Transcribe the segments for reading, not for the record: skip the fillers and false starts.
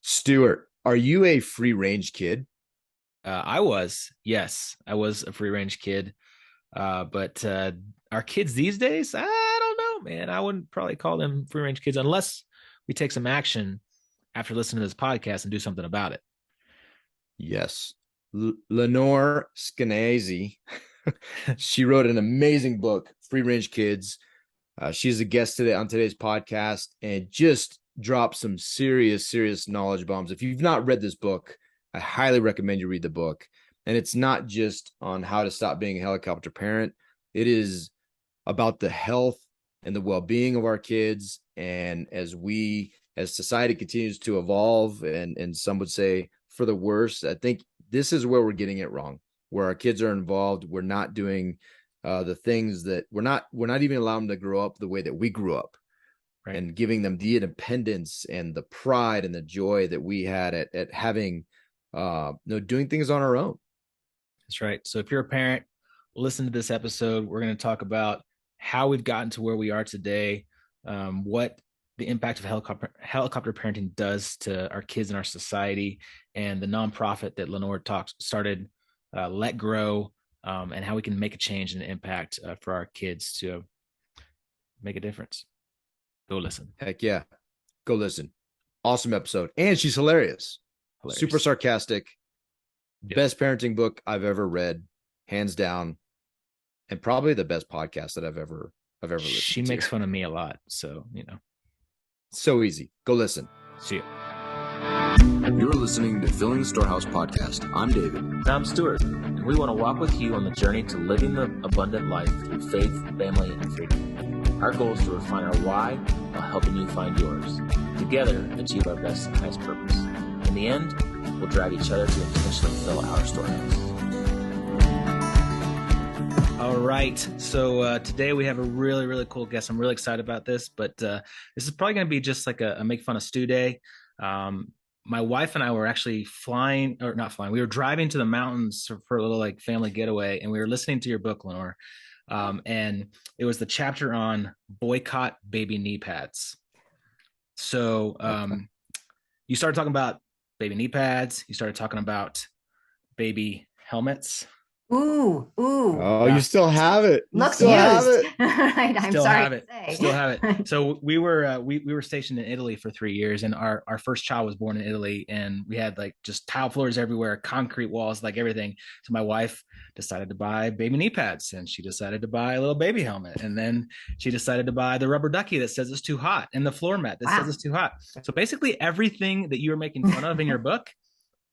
Stuart, are you a free range kid? Yes, I was a free range kid. But our kids these days, I don't know, man. I wouldn't probably call them free range kids unless we take some action after listening to this podcast and do something about it. Yes. Lenore Skenazy, she wrote an amazing book, Free Range Kids. She's a guest today on today's podcast and just dropped some serious knowledge bombs. If you've not read this book, I highly recommend you read the book. And it's not just on how to stop being a helicopter parent. It is about the health and the well-being of our kids. And as society continues to evolve, and some would say for the worse, I think this is where we're getting it wrong, where our kids are involved. We're not doing the things that we're not even allowing them to grow up the way that we grew up, Right. and giving them the independence and the pride and the joy that we had at having doing things on our own. That's right. So if you're a parent, listen to this episode. We're going to talk about how we've gotten to where we are today, what the impact of helicopter parenting does to our kids and our society, and the nonprofit that Lenore started, Let Grow, and how we can make a change and an impact for our kids to make a difference. Go listen. Heck yeah. Go listen. Awesome episode. And she's hilarious. Hilarious. Super sarcastic. Yep. Best parenting book I've ever read, hands down, and probably the best podcast that I've ever listened to. She makes fun of me a lot, so So easy. Go listen. See you. You're listening to Filling the Storehouse podcast. I'm David. And I'm Stuart, and we want to walk with you on the journey to living the abundant life through faith, family, and freedom. Our goal is to refine our why while helping you find yours. Together, achieve our best and highest purpose. In the end, we'll drive each other to intentionally fill our storehouse. All right. So today we have a really cool guest. I'm really excited about this, but this is probably going to be just like a make fun of Stu day. My wife and I were actually flying, or not flying. We were driving to the mountains for a little like family getaway, and we were listening to your book, Lenore. And it was the chapter on boycott baby knee pads. So you started talking about baby knee pads. You started talking about baby helmets. Oh, Yeah. you still have it. Looks still used. have it. Right, I'm Still sorry have to it. say. Still have it. So we were stationed in Italy for 3 years, and our first child was born in Italy, and we had like just tile floors everywhere, concrete walls, like everything. So my wife decided to buy baby knee pads, and she decided to buy a little baby helmet, and then she decided to buy the rubber ducky that says it's too hot, and the floor mat that says it's too hot. So basically everything that you were making fun of in your book,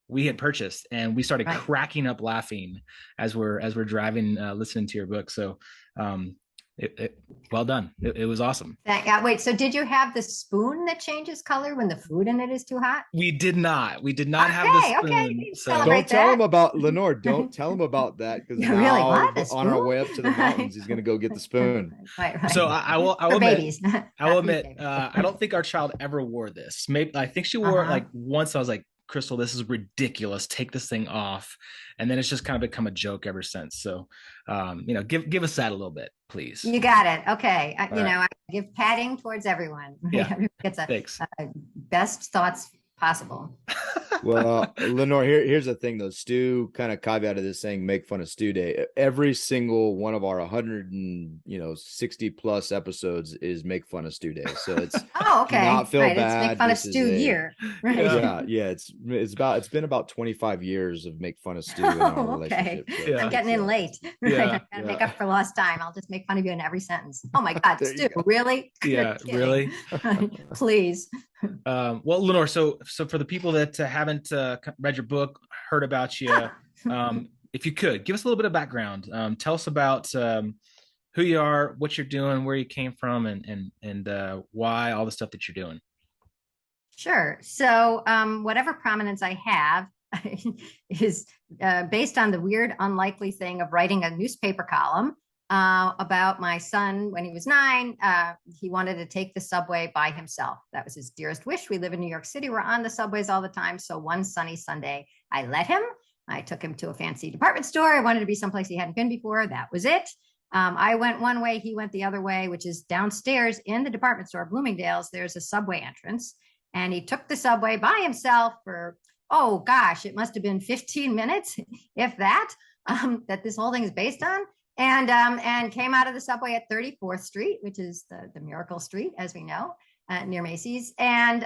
we had purchased, and we started cracking up laughing as we're driving, listening to your book. So well done. It was awesome. Wait, so did you have the spoon that changes color when the food in it is too hot? We did not have the spoon. Okay. So Don't tell him about Lenore. Don't tell him about that, because Really? What? on our way up to the mountains, he's going to go get the spoon. Right. So I will For admit, babies. I will admit, I don't think our child ever wore this. Maybe I think she wore it like once. I was like, Crystal, this is ridiculous. Take this thing off. And then it's just kind of become a joke ever since. So, give us that a little bit, please. You got it. Okay. Right. I give patting towards everyone. Yeah. Everyone gets Thanks. Best thoughts possible. Well, Lenore, here's the thing though. Stu kind of caveated this saying, make fun of Stu Day. Every single one of our 160 plus episodes is make fun of Stu Day. So it's okay. not feel right. bad. It's make fun of Stu year. Right. Yeah. It's been about 25 years of make fun of Stu in our relationship. So, I'm getting in late. Yeah. I gotta make up for lost time. I'll just make fun of you in every sentence. Oh my God, Stu, really? Yeah, really? Please. Well, Lenore, so for the people that haven't read your book, heard about you, if you could give us a little bit of background, tell us about who you are, what you're doing, where you came from, and why all the stuff that you're doing. Sure. So whatever prominence I have is based on the weird, unlikely thing of writing a newspaper column about my son when he was 9. He wanted to take the subway by himself. That was his dearest wish. We live in New York City. We're on the subways all the time. So one sunny Sunday, I let him. I took him to a fancy department store. I wanted to be someplace he hadn't been before. That was it. I went one way, he went the other way, which is downstairs in the department store, Bloomingdale's. There's a subway entrance. And he took the subway by himself for, oh gosh, it must have been 15 minutes, if that, that this whole thing is based on. And came out of the subway at 34th Street, which is the Miracle Street, as we know, near Macy's. And,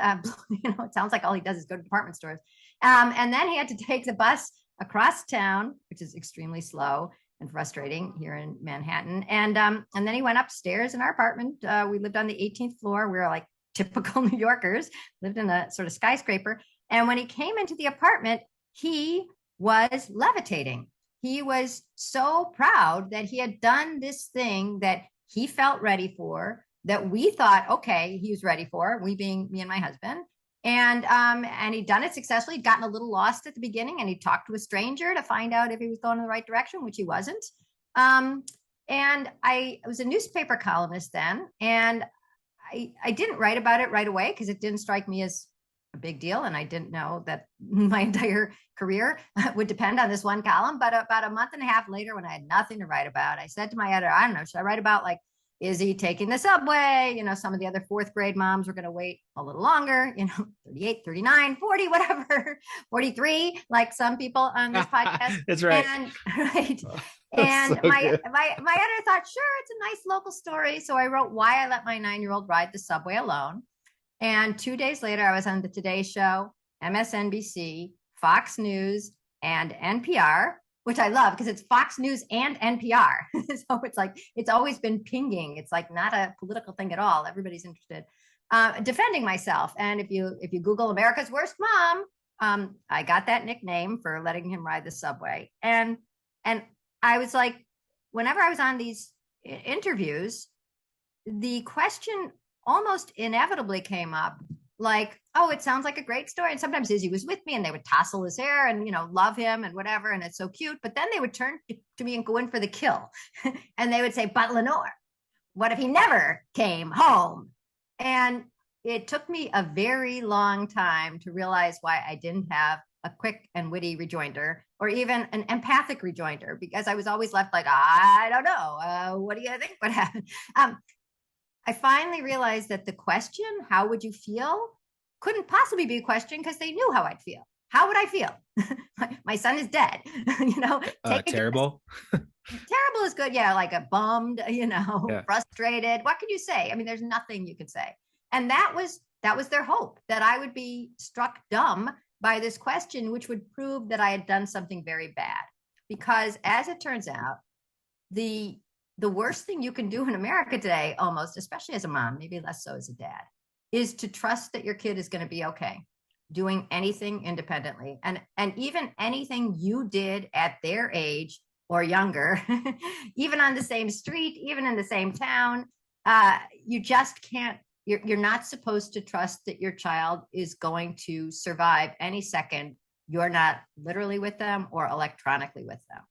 it sounds like all he does is go to department stores. And then he had to take the bus across town, which is extremely slow and frustrating here in Manhattan. And then he went upstairs in our apartment. We lived on the 18th floor. We were like typical New Yorkers, lived in a sort of skyscraper. And when he came into the apartment, he was levitating. He was so proud that he had done this thing that he felt ready for, that we thought, okay, he was ready for, we being me and my husband. And he'd done it successfully. He'd gotten a little lost at the beginning, and he talked to a stranger to find out if he was going in the right direction, which he wasn't. And I was a newspaper columnist then, and I didn't write about it right away because it didn't strike me as a big deal. And I didn't know that my entire career would depend on this one column. But about a month and a half later, when I had nothing to write about, I said to my editor, I don't know, should I write about like, is he taking the subway? Some of the other fourth grade moms were going to wait a little longer, 38, 39, 40, whatever, 43, like some people on this podcast. That's right. And, right. And so my editor thought, sure, it's a nice local story. So I wrote why I let my 9-year-old ride the subway alone. And 2 days later, I was on the Today Show, MSNBC, Fox News, and NPR, which I love because it's Fox News and NPR. So it's like, it's always been pinging. It's like not a political thing at all. Everybody's interested. Defending myself. And if you Google America's Worst Mom, I got that nickname for letting him ride the subway. And I was like, whenever I was on these interviews, the question almost inevitably came up, like, oh, it sounds like a great story. And sometimes Izzy was with me and they would tousle his hair and, love him and whatever. And it's so cute. But then they would turn to me and go in for the kill. And they would say, but Lenore, what if he never came home? And it took me a very long time to realize why I didn't have a quick and witty rejoinder or even an empathic rejoinder, because I was always left like, I don't know. What do you think would happen? I finally realized that the question, how would you feel, couldn't possibly be a question because they knew how I'd feel. How would I feel? My son is dead, terrible. Terrible is good. Yeah. Like a bummed, frustrated. What can you say? I mean, there's nothing you can say. And that was their hope, that I would be struck dumb by this question, which would prove that I had done something very bad. Because as it turns out, the worst thing you can do in America today, almost, especially as a mom, maybe less so as a dad, is to trust that your kid is going to be okay doing anything independently. And even anything you did at their age or younger, even on the same street, even in the same town, you just can't, you're not supposed to trust that your child is going to survive any second you're not literally with them or electronically with them.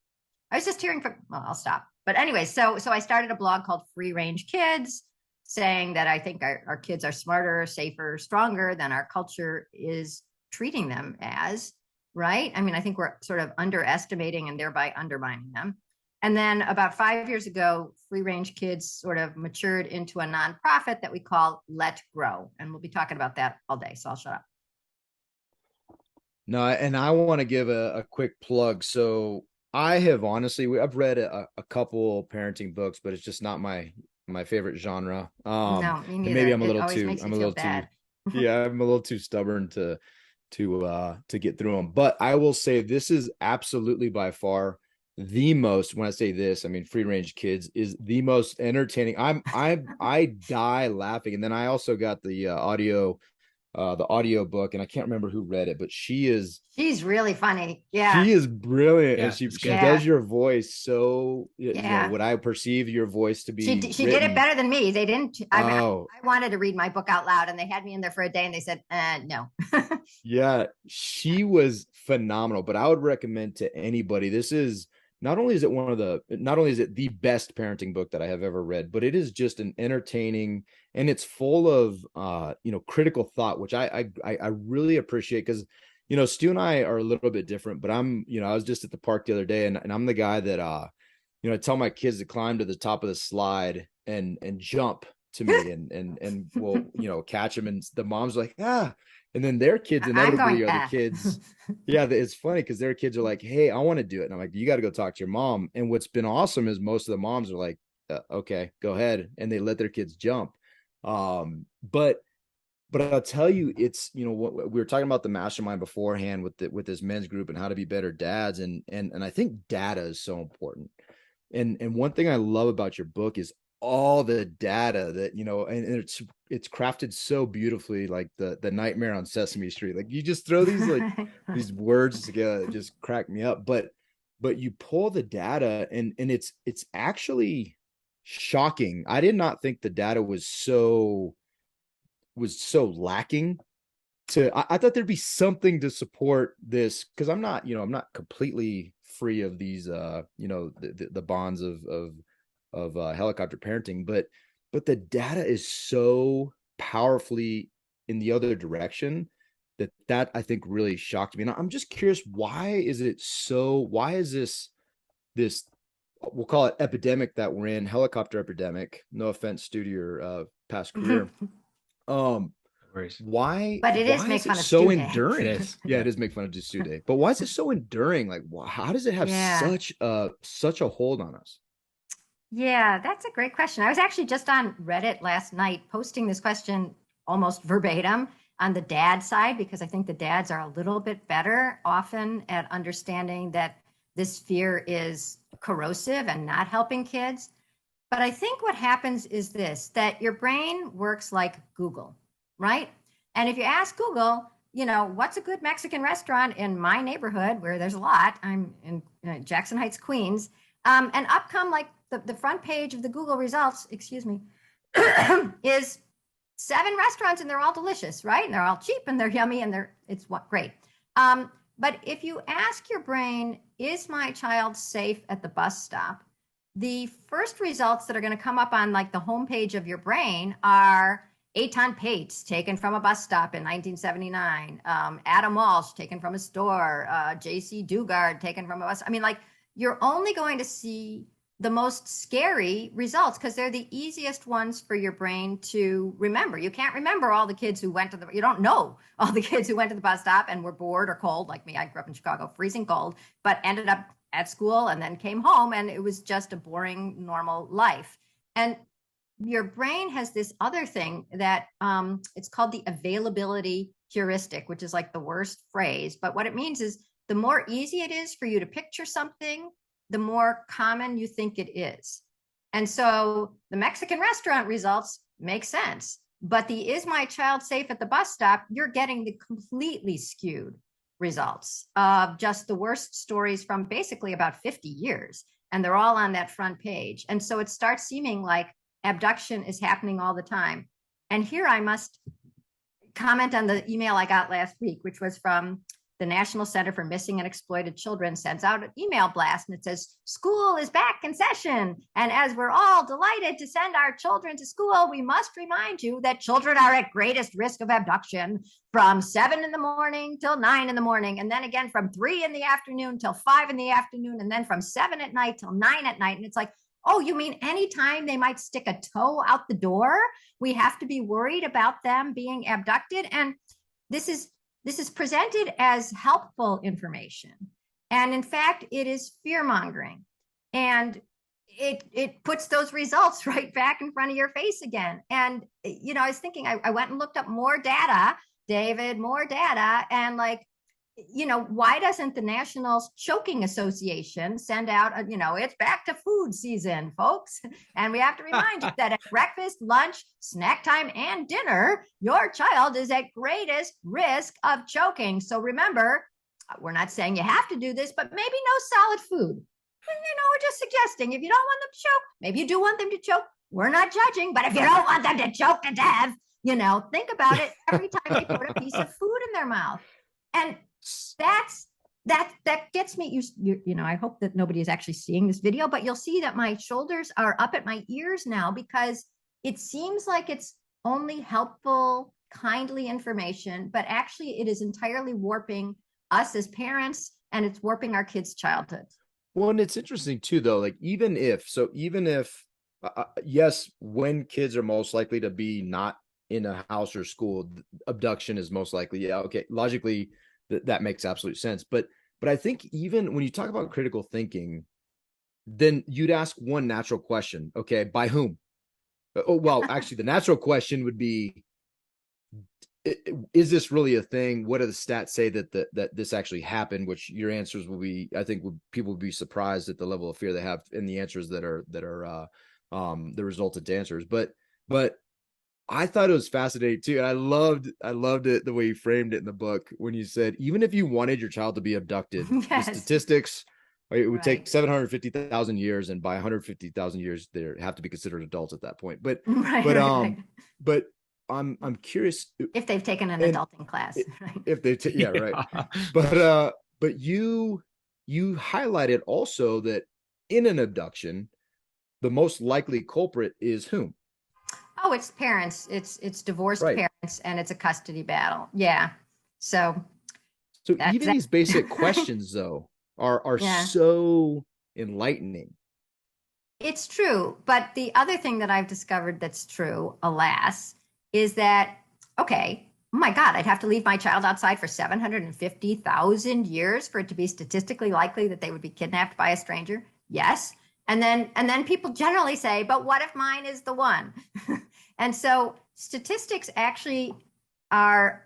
I was just hearing I'll stop. But anyway, so I started a blog called Free Range Kids, saying that I think our kids are smarter, safer, stronger than our culture is treating them as, right? I mean, I think we're sort of underestimating and thereby undermining them. And then about 5 years ago, Free Range Kids sort of matured into a nonprofit that we call Let Grow. And we'll be talking about that all day, so I'll shut up. No, and I want to give a quick plug. So I have honestly, I've read a couple parenting books, but it's just not my favorite genre. No, me neither. Maybe I'm a little too yeah, I'm a little too stubborn to get through them. But I will say this is absolutely by far the most, when I say this, I mean Free Range Kids is the most entertaining. I die laughing. And then I also got the audio book, and I can't remember who read it, but she's really funny. Yeah. She is brilliant. Yeah, and she does your voice. So, yeah. What I perceive your voice to be. She did it better than me. They didn't. I wanted to read my book out loud and they had me in there for a day and they said, no. Yeah, she was phenomenal, but I would recommend to anybody. This is not only is it the best parenting book that I have ever read, but it is just an entertaining, and it's full of critical thought, which I really appreciate, because Stu and I are a little bit different, but I was just at the park the other day, and I'm the guy that I tell my kids to climb to the top of the slide and jump to me and we'll, you know, catch them, and the mom's like, ah, and then their kids I'm inevitably going, are the kids. Yeah, it's funny because their kids are like, hey, I want to do it. And I'm like, you got to go talk to your mom. And what's been awesome is most of the moms are like, okay, go ahead. And they let their kids jump. But I'll tell you, it's, you know, what we were talking about the mastermind beforehand with this men's group and how to be better dads. And I think data is so important. And one thing I love about your book is all the data that, you know, and it's crafted so beautifully, like the Nightmare on Sesame Street. Like you just throw these like these words together that just crack me up. But you pull the data and it's actually shocking. I did not think the data was so lacking. I thought there'd be something to support this, because I'm not, you know, I'm not completely free of these you know, the bonds of helicopter parenting, but the data is so powerfully in the other direction that I think really shocked me. And I'm just curious, why is this, we'll call it epidemic that we're in, helicopter epidemic, no offense, Stu, to your past career, why but it is make is it fun of so Stu Day. enduring? It is. Yeah, it is make fun of Stu Day, but why is it so enduring? Like, how does it have Yeah. such a hold on us? Yeah, that's a great question. I was actually just on Reddit last night posting this question almost verbatim on the dad side, because I think the dads are a little bit better often at understanding that this fear is corrosive and not helping kids. But I think what happens is this, that your brain works like Google, right? And if you ask Google, you know, what's a good Mexican restaurant in my neighborhood, where there's a lot, I'm in Jackson Heights, Queens, and up come like the front page of the Google results, excuse me, is 7 restaurants, and they're all delicious, right? And they're all cheap and they're yummy and it's what great. But if you ask your brain, is my child safe at the bus stop? The first results that are going to come up on like the homepage of your brain are Eitan Pates taken from a bus stop in 1979, Adam Walsh taken from a store, J.C. Dugard taken from a bus. I mean, like, you're only going to see the most scary results because they're the easiest ones for your brain to remember. You can't remember all the kids who went to you don't know all the kids who went to the bus stop and were bored or cold, like me. I grew up in Chicago, freezing cold, but ended up at school and then came home, and it was just a boring, normal life. And your brain has this other thing that it's called the availability heuristic, which is like the worst phrase. But what it means is the more easy it is for you to picture something, the more common you think it is. And so the Mexican restaurant results make sense. But the is my child safe at the bus stop, you're getting the completely skewed results of just the worst stories from basically about 50 years. And they're all on that front page. And so it starts seeming like abduction is happening all the time. And here I must comment on the email I got last week, which was from the National Center for Missing and Exploited Children. Sends out an email blast, and it says, school is back in session. And as we're all delighted to send our children to school, we must remind you that children are at greatest risk of abduction from 7 in the morning till 9 in the morning. And then again from 3 in the afternoon till 5 in the afternoon. And then from 7 at night till 9 at night. And it's like, oh, you mean anytime they might stick a toe out the door, we have to be worried about them being abducted? And this is presented as helpful information. And in fact, it is fear-mongering. And it puts those results right back in front of your face again. And, you know, I was thinking, I went and looked up more data, David, more data. And like, you know, why doesn't the National Choking Association send out, you know, it's back to food season, folks. And we have to remind you that at breakfast, lunch, snack time, and dinner, your child is at greatest risk of choking. So remember, we're not saying you have to do this, but maybe no solid food. You know, we're just suggesting if you don't want them to choke, maybe you do want them to choke. We're not judging, but if you don't want them to choke to death, you know, think about it every time they put a piece of food in their mouth. And that gets me. You know, I hope that nobody is actually seeing this video, but you'll see that my shoulders are up at my ears now, because it seems like it's only helpful, kindly information, but actually it is entirely warping us as parents, and it's warping our kids' childhoods. Well, and it's interesting too, though, like even if Yes, when kids are most likely to be not in a house or school, abduction is most likely. Yeah, okay. Logically, that makes absolute sense. But I think even when you talk about critical thinking, then you'd ask one natural question. Okay, by whom? Oh, well, actually, the natural question would be, is this really a thing? What do the stats say that this actually happened? Which your answers will be, I think, people would be surprised at the level of fear they have in the answers that are the resultant answers. But I thought it was fascinating too, and I loved it the way you framed it in the book when you said even if you wanted your child to be abducted, the Yes. statistics, it would take Right. 750,000 years, and by 150,000 years they have to be considered adults at that point. But Right. but Right. Right. but I'm curious, If they've taken an and adulting class. Right. if they yeah, right. Yeah. But you highlighted also that in an abduction, the most likely culprit is whom? Oh, it's parents. It's divorced Right. parents, and it's a custody battle. Yeah. So So that's even that. these basic questions though are Yeah. so enlightening. It's true. But the other thing that I've discovered that's true, alas, is that, okay, oh my God, I'd have to leave my child outside for 750,000 years for it to be statistically likely that they would be kidnapped by a stranger. Yes. And then people generally say, but what if mine is the one? And so statistics actually are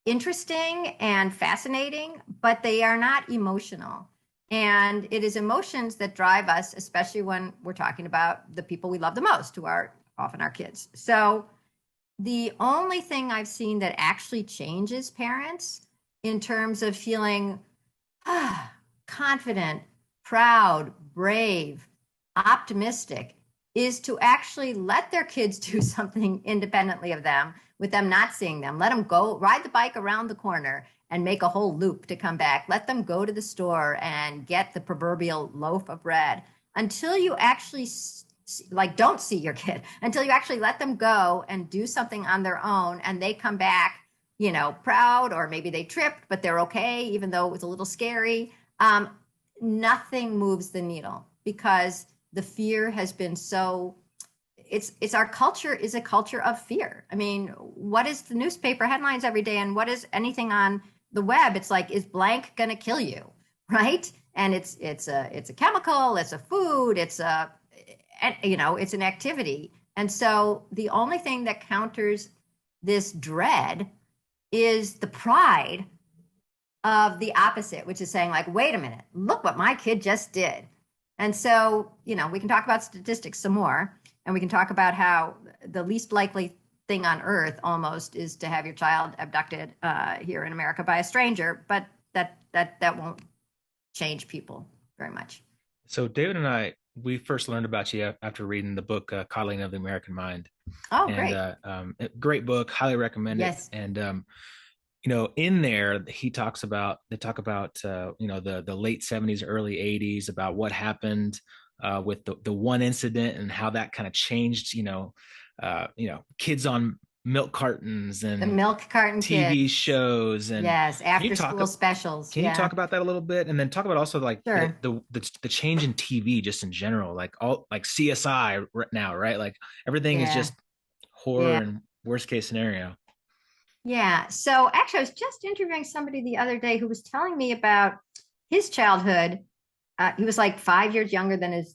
interesting and fascinating, but they are not emotional. And it is emotions that drive us, especially when we're talking about the people we love the most, who are often our kids. So the only thing I've seen that actually changes parents in terms of feeling confident, proud, brave, optimistic is to actually let their kids do something independently of them, with them not seeing them. Let them go ride the bike around the corner and make a whole loop to come back. Let them go to the store and get the proverbial loaf of bread until you actually like don't see your kid, until you actually let them go and do something on their own, and they come back, proud, or maybe they tripped but they're okay even though it was a little scary. Nothing moves the needle because the fear has been so, it's our culture is a culture of fear. I mean, what is the newspaper headlines every day, and what is anything on the web? It's like, is blank going to kill you? Right. And it's a chemical, it's a food, it's it's an activity. And so the only thing that counters this dread is the pride of the opposite, which is saying, like, wait a minute, look what my kid just did. And so, we can talk about statistics some more, and we can talk about how the least likely thing on earth almost is to have your child abducted here in America by a stranger, but that won't change people very much. So David and I, we first learned about you after reading the book "Coddling of the American Mind," Oh, and great. great book, highly recommend it. Yes. And in there they talk about the late 70s, early 80s, about what happened with the one incident and how that kind of changed, kids on milk cartons The and milk carton TV kids. shows. And Yes. can you After talk school specials. can you Yeah. talk about that a little bit, and then talk about also like Sure. the change in TV just in general, like all like CSI right now, right? Like everything is Yeah. just horror Yeah. and worst case scenario. Yeah. So actually, I was just interviewing somebody the other day who was telling me about his childhood. He was like 5 years younger than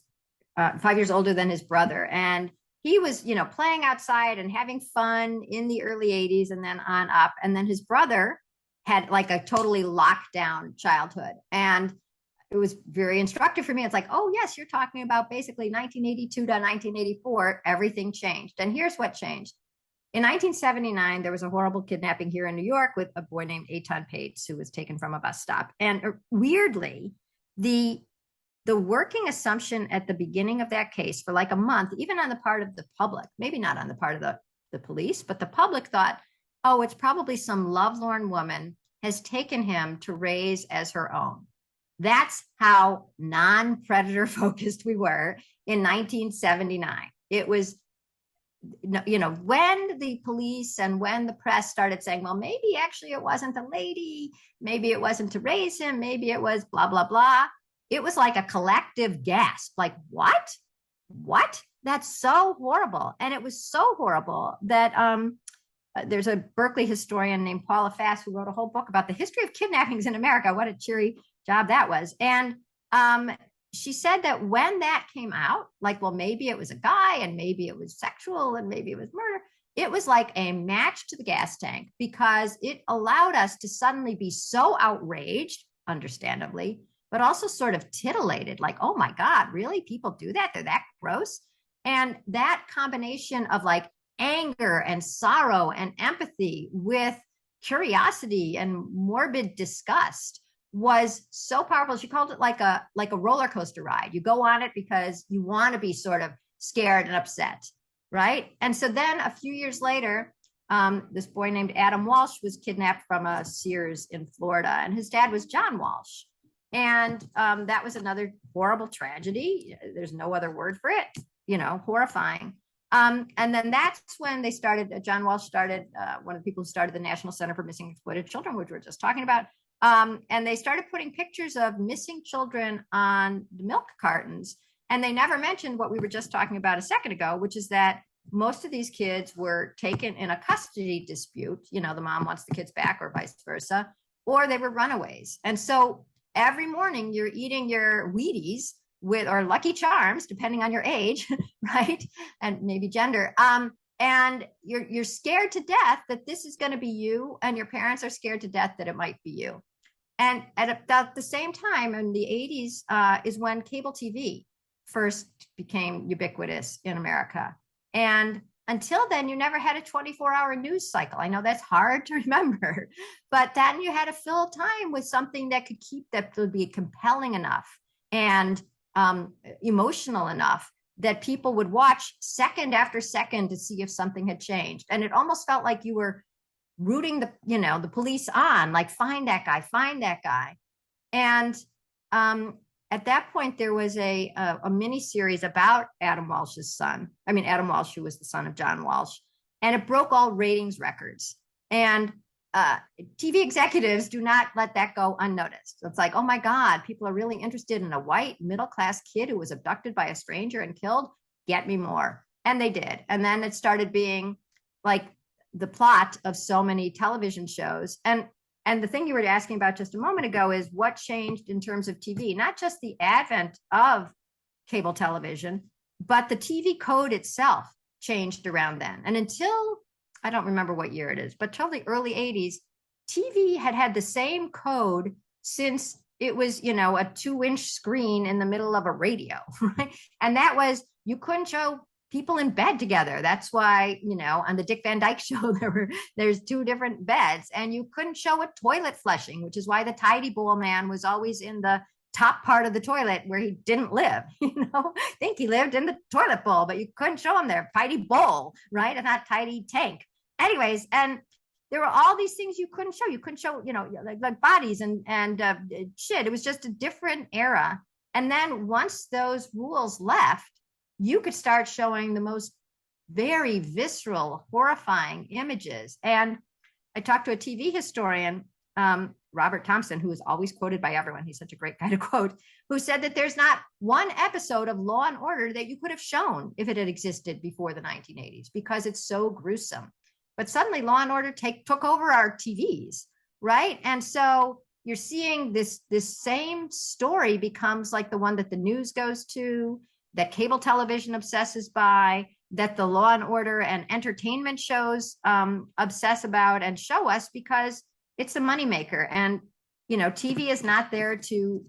5 years older than his brother. And he was, playing outside and having fun in the early 80s and then on up. And then his brother had like a totally locked down childhood. And it was very instructive for me. It's like, oh, yes, you're talking about basically 1982 to 1984. Everything changed. And here's what changed. In 1979, there was a horrible kidnapping here in New York with a boy named Eitan Pates, who was taken from a bus stop. And weirdly, the working assumption at the beginning of that case for like a month, even on the part of the public, maybe not on the part of the police, but the public thought, oh, it's probably some lovelorn woman has taken him to raise as her own. That's how non-predator focused we were in 1979. It was, when the police and when the press started saying, well, maybe actually it wasn't a lady, maybe it wasn't to raise him, maybe it was blah, blah, blah. It was like a collective gasp, like, what? That's so horrible. And it was so horrible that there's a Berkeley historian named Paula Fass who wrote a whole book about the history of kidnappings in America. What a cheery job that was. And she said that when that came out, like, well, maybe it was a guy and maybe it was sexual and maybe it was murder. It was like a match to the gas tank because it allowed us to suddenly be so outraged, understandably, but also sort of titillated, like, oh my God, really? People do that? They're that gross? And that combination of like anger and sorrow and empathy with curiosity and morbid disgust was so powerful. She called it like a roller coaster ride. You go on it because you want to be sort of scared and upset, right? And so then a few years later, this boy named Adam Walsh was kidnapped from a Sears in Florida, and his dad was John Walsh. And that was another horrible tragedy. There's no other word for it, horrifying. And then that's when they started, John Walsh started, one of the people who started the National Center for Missing and Exploited Children, which we were just talking about. And they started putting pictures of missing children on the milk cartons. And they never mentioned what we were just talking about a second ago, which is that most of these kids were taken in a custody dispute. The mom wants the kids back or vice versa, or they were runaways. And so every morning you're eating your Wheaties or Lucky Charms, depending on your age, right? And maybe gender. And you're scared to death that this is going to be you, and your parents are scared to death that it might be you. And at about the same time in the 80s is when cable TV first became ubiquitous in America. And until then, you never had a 24-hour news cycle. I know that's hard to remember, but then you had to fill time with something that would be compelling enough and emotional enough that people would watch second after second to see if something had changed. And it almost felt like you were rooting the police on, like, find that guy. And at that point, there was a mini series about Adam Walsh's son. Adam Walsh, who was the son of John Walsh, and it broke all ratings records. And TV executives do not let that go unnoticed. It's like, oh my God, people are really interested in a white middle-class kid who was abducted by a stranger and killed. Get me more. And they did. And then it started being like the plot of so many television shows. And the thing you were asking about just a moment ago is what changed in terms of TV, not just the advent of cable television, but the TV code itself changed around then. And until, I don't remember what year it is, but till the early 80s, TV had the same code since it was, a 2-inch screen in the middle of a radio, right? And that was, you couldn't show people in bed together. That's why, on the Dick Van Dyke Show, there's 2 different beds, and you couldn't show a toilet flushing, which is why the tidy bowl man was always in the top part of the toilet where he didn't live. I think he lived in the toilet bowl, but you couldn't show him there. Tidy bowl, right? And not tidy tank. Anyways, and there were all these things you couldn't show. You couldn't show, like bodies and shit. It was just a different era. And then once those rules left, you could start showing the most very visceral, horrifying images. And I talked to a TV historian, Robert Thompson, who is always quoted by everyone. He's such a great guy to quote, who said that there's not one episode of Law and Order that you could have shown if it had existed before the 1980s, because it's so gruesome. But suddenly Law and Order took over our TVs, right? And so you're seeing this same story becomes like the one that the news goes to, that cable television obsesses by, that the Law and Order and entertainment shows obsess about and show us, because it's a moneymaker. And, TV is not there to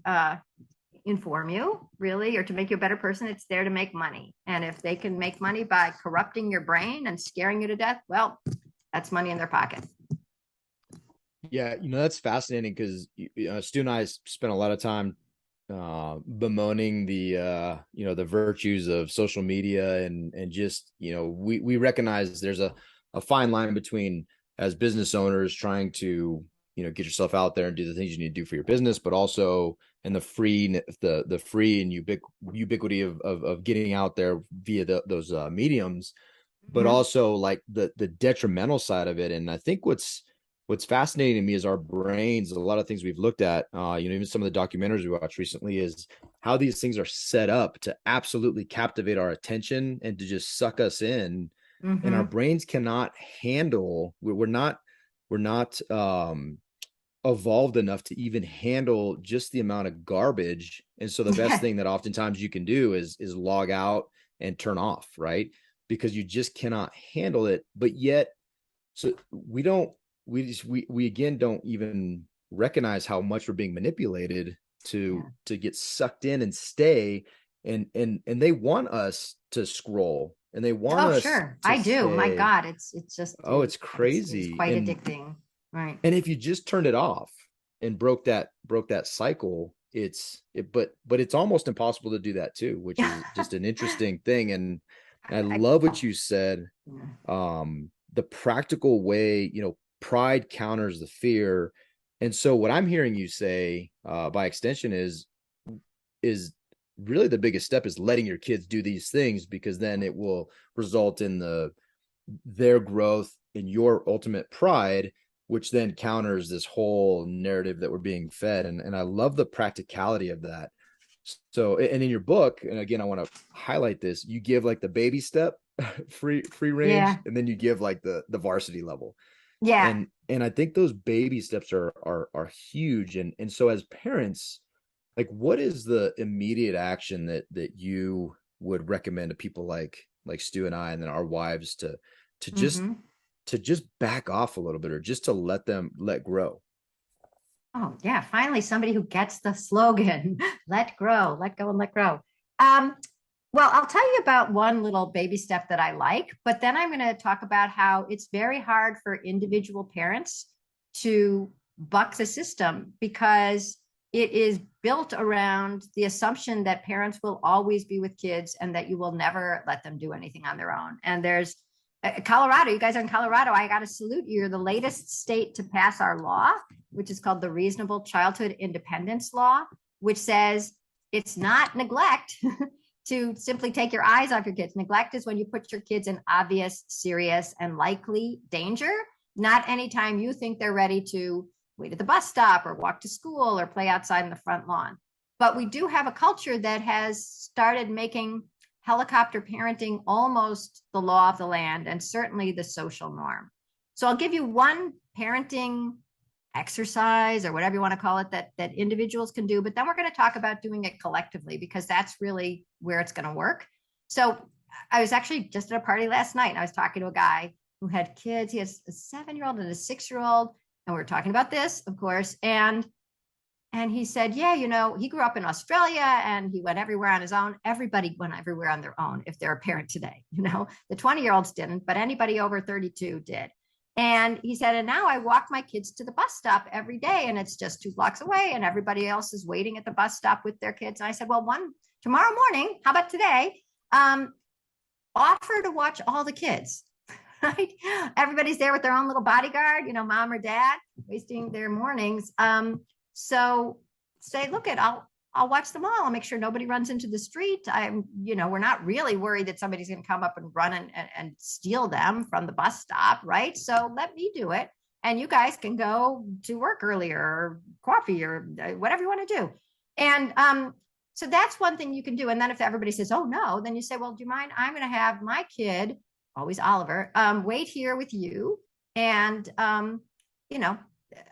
inform you, really, or to make you a better person. It's there to make money. And if they can make money by corrupting your brain and scaring you to death, well, that's money in their pocket. Yeah, that's fascinating because Stu and I spent a lot of time bemoaning the the virtues of social media and just we recognize there's a fine line between, as business owners, trying to get yourself out there and do the things you need to do for your business, but also in the free and ubiquity of getting out there via those mediums, but also like the detrimental side of it. And I think what's fascinating to me is our brains. A lot of things we've looked at, even some of the documentaries we watched recently, is how these things are set up to absolutely captivate our attention and to just suck us in. And our brains cannot handle, we're not evolved enough to even handle just the amount of garbage. And so the best thing that oftentimes you can do is log out and turn off, right? Because you just cannot handle it. But yet, so we again don't even recognize how much we're being manipulated to get sucked in and stay. And they want us to scroll, and they want us sure. to I do. stay. My God, it's just it's crazy. It's quite addicting. Right. And if you just turned it off and broke that cycle, but it's almost impossible to do that too, which is just an interesting thing. And I love what you said. The practical way, pride counters the fear. And so what I'm hearing you say, by extension, is really the biggest step is letting your kids do these things, because then it will result in their growth in your ultimate pride, which then counters this whole narrative that we're being fed. And I love the practicality of that. So, and in your book, and again, I want to highlight this, you give like the baby step, free range, and then you give like the varsity level. Yeah. And I think those baby steps are huge. And so as parents, like, what is the immediate action that you would recommend to people like Stu and I, and then our wives, to just back off a little bit, or just to let grow? Oh yeah, finally somebody who gets the slogan, let grow, let go and let grow. Well, I'll tell you about one little baby step that I like, but then I'm going to talk about how it's very hard for individual parents to buck the system, because it is built around the assumption that parents will always be with kids and that you will never let them do anything on their own. And there's Colorado, you guys are in Colorado. I got to salute you. You're the latest state to pass our law, which is called the Reasonable Childhood Independence Law, which says it's not neglect to simply take your eyes off your kids. Neglect is when you put your kids in obvious, serious, and likely danger, not anytime you think they're ready to wait at the bus stop or walk to school or play outside in the front lawn. But we do have a culture that has started making helicopter parenting almost the law of the land, and certainly the social norm. So I'll give you one parenting exercise, or whatever you want to call it, that individuals can do, but then we're going to talk about doing it collectively, because that's really where it's going to work. So I was actually just at a party last night, and I was talking to a guy who had kids. He has a 7-year-old and a 6-year-old, and we were talking about this, of course, and he said, yeah, he grew up in Australia and he went everywhere on his own. Everybody went everywhere on their own if they're a parent today. The 20-year-olds didn't, but anybody over 32 did. And he said, and now I walk my kids to the bus stop every day, and it's just 2 blocks away, and everybody else is waiting at the bus stop with their kids. And I said, well, tomorrow morning, how about today? Offer to watch all the kids. Right? Everybody's there with their own little bodyguard, mom or dad, wasting their mornings. So say, look, I'll watch them all. I'll make sure nobody runs into the street. We're not really worried that somebody's going to come up and run and steal them from the bus stop, right? So let me do it, and you guys can go to work earlier, or coffee, or whatever you want to do. And so that's one thing you can do. And then if everybody says, oh no, then you say, well, do you mind? I'm going to have my kid, always Oliver, wait here with you, and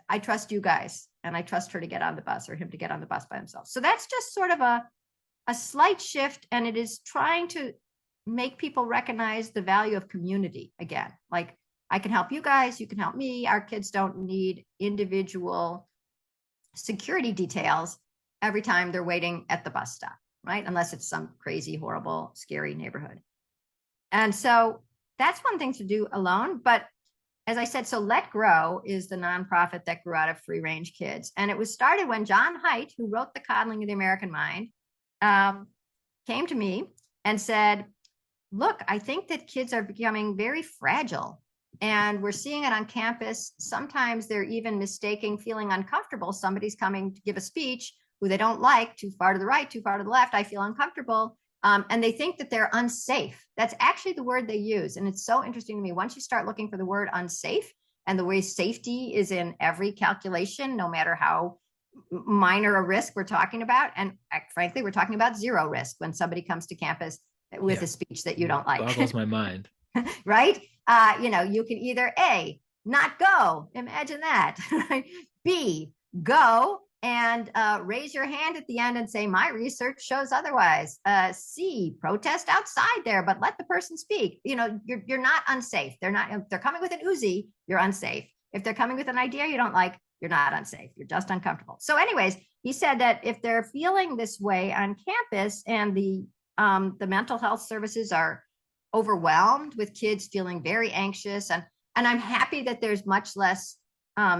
I trust you guys, and I trust her to get on the bus, or him to get on the bus by himself. So that's just sort of a slight shift, and it is trying to make people recognize the value of community again. Like, I can help you guys, you can help me. Our kids don't need individual security details every time they're waiting at the bus stop, right? Unless it's some crazy, horrible, scary neighborhood. And so that's one thing to do alone. But as I said, so Let Grow is the nonprofit that grew out of Free Range Kids. And it was started when John Haidt, who wrote The Coddling of the American Mind, came to me and said, look, I think that kids are becoming very fragile. And we're seeing it on campus. Sometimes they're even mistaking feeling uncomfortable. Somebody's coming to give a speech who they don't like, too far to the right, too far to the left. I feel uncomfortable. And they think that they're unsafe. That's actually the word they use. And it's so interesting to me. Once you start looking for the word unsafe, and the way safety is in every calculation, no matter how minor a risk we're talking about. And frankly, we're talking about zero risk when somebody comes to campus with a speech that you don't like. Boggles my mind. Right? You can either A, not go. Imagine that. B, go and raise your hand at the end and say, my research shows otherwise. C, protest outside there, but let the person speak. You're not unsafe. If they're coming with an Uzi, you're unsafe. If they're coming with an idea you don't like, you're not unsafe. You're just uncomfortable. So anyways, he said that if they're feeling this way on campus and the mental health services are overwhelmed with kids feeling very anxious, and I'm happy that there's much less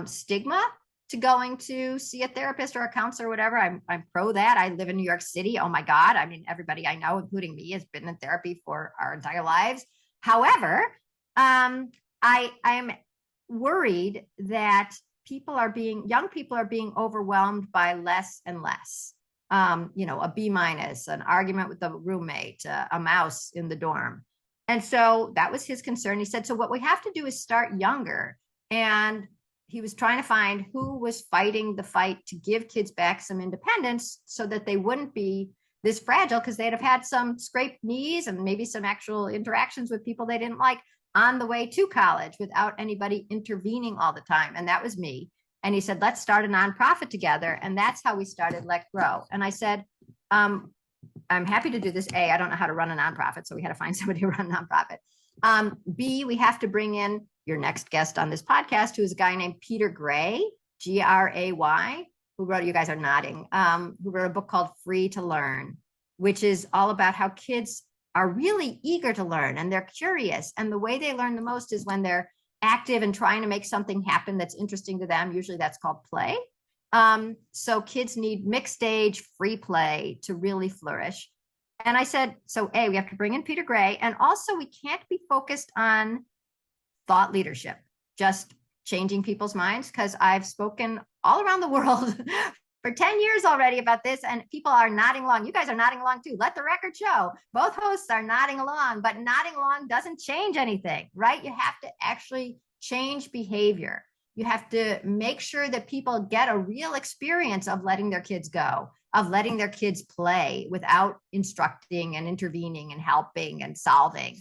stigma to going to see a therapist or a counselor or whatever. I'm pro that. I live in New York City. Oh my God. I mean, everybody I know, including me, has been in therapy for our entire lives. However, I'm worried that young people are being overwhelmed by less and less. A B-, an argument with a roommate, a mouse in the dorm. And so that was his concern. He said, so what we have to do is start younger. And he was trying to find who was fighting the fight to give kids back some independence so that they wouldn't be this fragile, because they'd have had some scraped knees and maybe some actual interactions with people they didn't like on the way to college without anybody intervening all the time. And that was me. And he said, let's start a nonprofit together. And that's how we started Let Grow. And I said, I'm happy to do this. A, I don't know how to run a nonprofit, so we had to find somebody to run a nonprofit. B, we have to bring in your next guest on this podcast, who is a guy named Peter Gray, Gray, who wrote, you guys are nodding, who wrote a book called Free to Learn, which is all about how kids are really eager to learn and they're curious. And the way they learn the most is when they're active and trying to make something happen that's interesting to them. Usually that's called play. So kids need mixed age, free play to really flourish. And I said, so A, we have to bring in Peter Gray. And also we can't be focused on thought leadership, just changing people's minds, because I've spoken all around the world for 10 years already about this, and people are nodding along. You guys are nodding along too. Let the record show. Both hosts are nodding along, but nodding along doesn't change anything, right? You have to actually change behavior. You have to make sure that people get a real experience of letting their kids go, of letting their kids play without instructing and intervening and helping and solving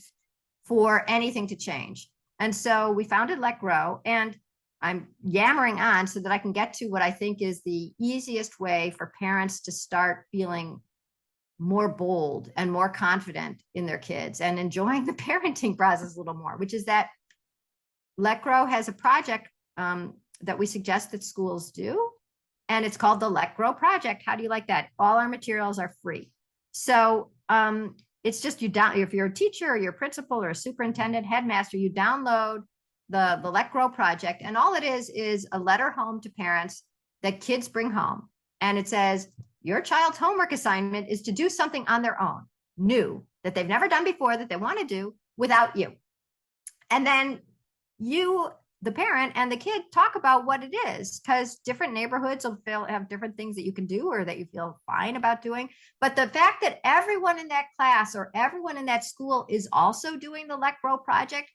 for anything to change. And so we founded Let Grow, and I'm yammering on so that I can get to what I think is the easiest way for parents to start feeling more bold and more confident in their kids and enjoying the parenting process a little more, which is that Let Grow has a project that we suggest that schools do. And it's called the Let Grow Project. How do you like that? All our materials are free. So it's just if you're a teacher or you're a principal or a superintendent, headmaster, you download the Let Grow Project. And all it is a letter home to parents that kids bring home. And it says, your child's homework assignment is to do something on their own, new, that they've never done before, that they want to do without you. And then you, the parent and the kid, talk about what it is, because different neighborhoods will have different things that you can do or that you feel fine about doing. But the fact that everyone in that class or everyone in that school is also doing the Let Grow Project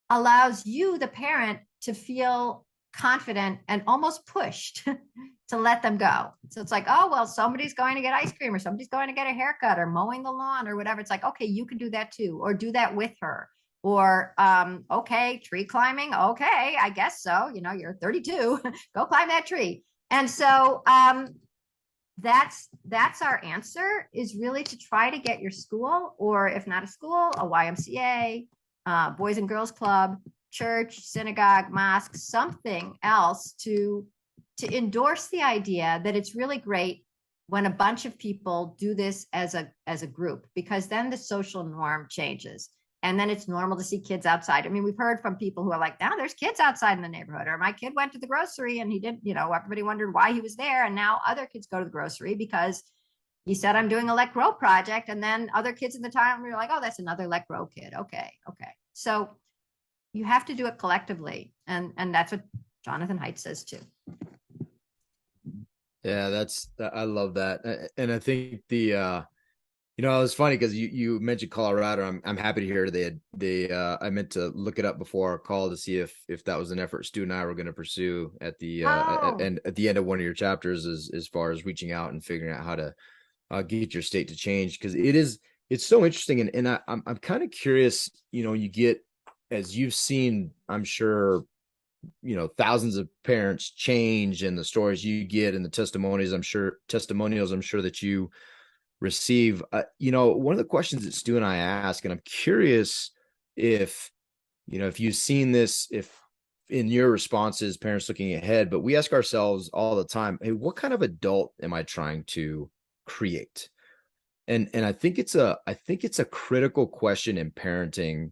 allows you, the parent, to feel confident and almost pushed to let them go. So it's like, oh, well, somebody's going to get ice cream or somebody's going to get a haircut or mowing the lawn or whatever. It's like, okay, you can do that too, or do that with her. Or, okay, tree climbing. Okay, I guess so. You're 32, go climb that tree. And so that's our answer, is really to try to get your school, or if not a school, a YMCA, Boys and Girls Club, church, synagogue, mosque, something else to endorse the idea that it's really great when a bunch of people do this as a group, because then the social norm changes. And then it's normal to see kids outside. I mean, we've heard from people who are like, now there's kids outside in the neighborhood, or my kid went to the grocery and he didn't, everybody wondered why he was there. And now other kids go to the grocery because he said, I'm doing a Let Grow project. And then other kids in the town were like, oh, that's another Let Grow kid. Okay. So you have to do it collectively. And that's what Jonathan Haidt says too. Yeah, I love that. And I think the You know, it's funny because you mentioned Colorado. I'm happy to hear I meant to look it up before our call to see if that was an effort Stu and I were going to pursue at the Oh, and at the end of one of your chapters as far as reaching out and figuring out how to get your state to change, because it's so interesting. And I'm kind of curious, you know, you get, as you've seen, I'm sure, you know, thousands of parents change, and the stories you get and the testimonials I'm sure that you receive. You know, one of the questions that Stu and I ask, and I'm curious if, you know, if you've seen this, if in your responses, parents looking ahead, but we ask ourselves all the time, hey, what kind of adult am I trying to create? And I think it's a critical question in parenting.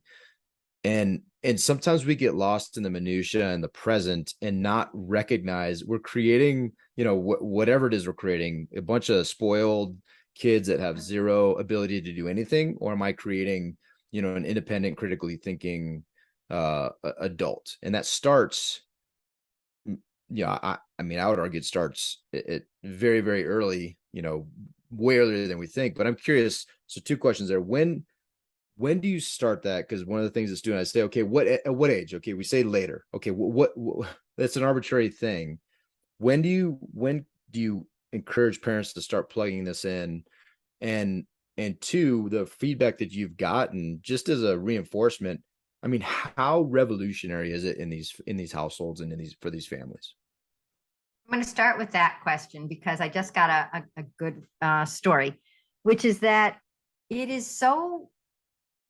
And sometimes we get lost in the minutia and the present and not recognize we're creating, you know, whatever it is we're creating, a bunch of spoiled kids that have zero ability to do anything, or am I creating, you know, an independent, critically thinking adult? And that starts, yeah, I mean, I would argue it starts at very, very early, you know, way earlier than we think. But I'm curious. So two questions there. When do you start that? Because one of the things that's doing, I say, okay, at what age? Okay, we say later. Okay, what that's an arbitrary thing. When do you encourage parents to start plugging this in? And and two, the feedback that you've gotten, just as a reinforcement, I mean, how revolutionary is it in these households and in these for these families? I'm going to start with that question because I just got a good story, which is that it is so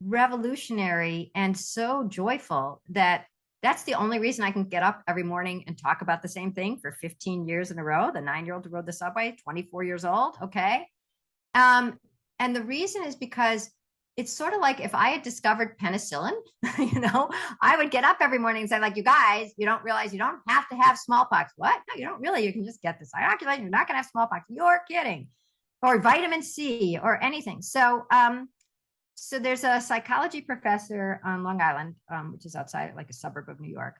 revolutionary and so joyful that that's the only reason I can get up every morning and talk about the same thing for 15 years in a row. The 9-year-old who rode the subway, 24 years old. Okay. Um, and the reason is because it's sort of like if I had discovered penicillin, you know, I would get up every morning and say, like, you guys, you don't realize you don't have to have smallpox. What? No, you don't really. You can just get this inoculation. You're not going to have smallpox. You're kidding. Or vitamin C or anything. So there's a psychology professor on Long Island, which is outside like a suburb of New York.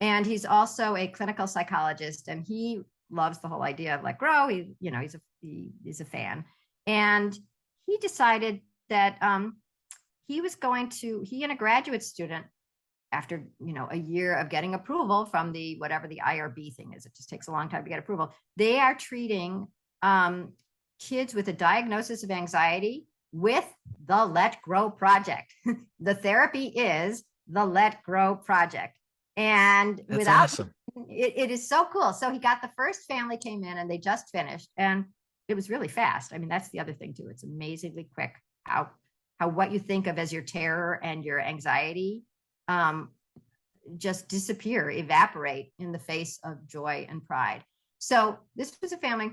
And he's also a clinical psychologist, and he loves the whole idea of let grow. He's a fan. And he decided that he and a graduate student, after a year of getting approval from the whatever the IRB thing is, it just takes a long time to get approval. They are treating kids with a diagnosis of anxiety with the Let Grow Project. The therapy is the Let Grow Project. And That's awesome. It is so cool. So he got the first family came in and they just finished, and it was really fast. I mean, that's the other thing too. It's amazingly quick how what you think of as your terror and your anxiety just disappear, evaporate in the face of joy and pride. So this was a family,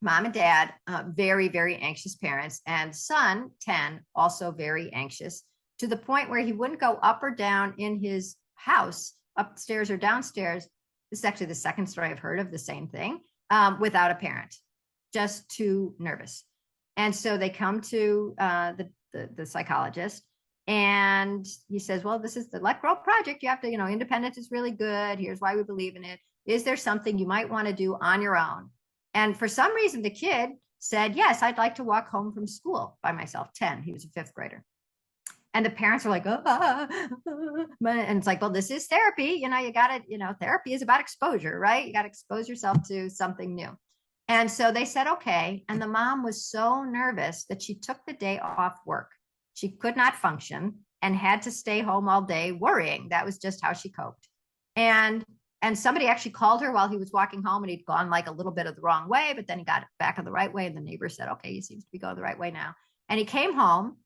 mom and dad, very, very anxious parents, and son, 10, also very anxious, to the point where he wouldn't go up or down in his house, upstairs or downstairs. This is actually the second story I've heard of the same thing, without a parent, just too nervous. And so they come to the psychologist, and he says, well, this is the Let Grow Project. You have to, independence is really good. Here's why we believe in it. Is there something you might want to do on your own? And for some reason, the kid said, yes, I'd like to walk home from school by myself. 10, he was a fifth grader. And the parents are like, and it's like, well, this is therapy. You got to, therapy is about exposure, right? You got to expose yourself to something new. And so they said, okay. And the mom was so nervous that she took the day off work. She could not function and had to stay home all day worrying. That was just how she coped. And somebody actually called her while he was walking home, and he'd gone like a little bit of the wrong way, but then he got back on the right way. And the neighbor said, okay, he seems to be going the right way now. And he came home,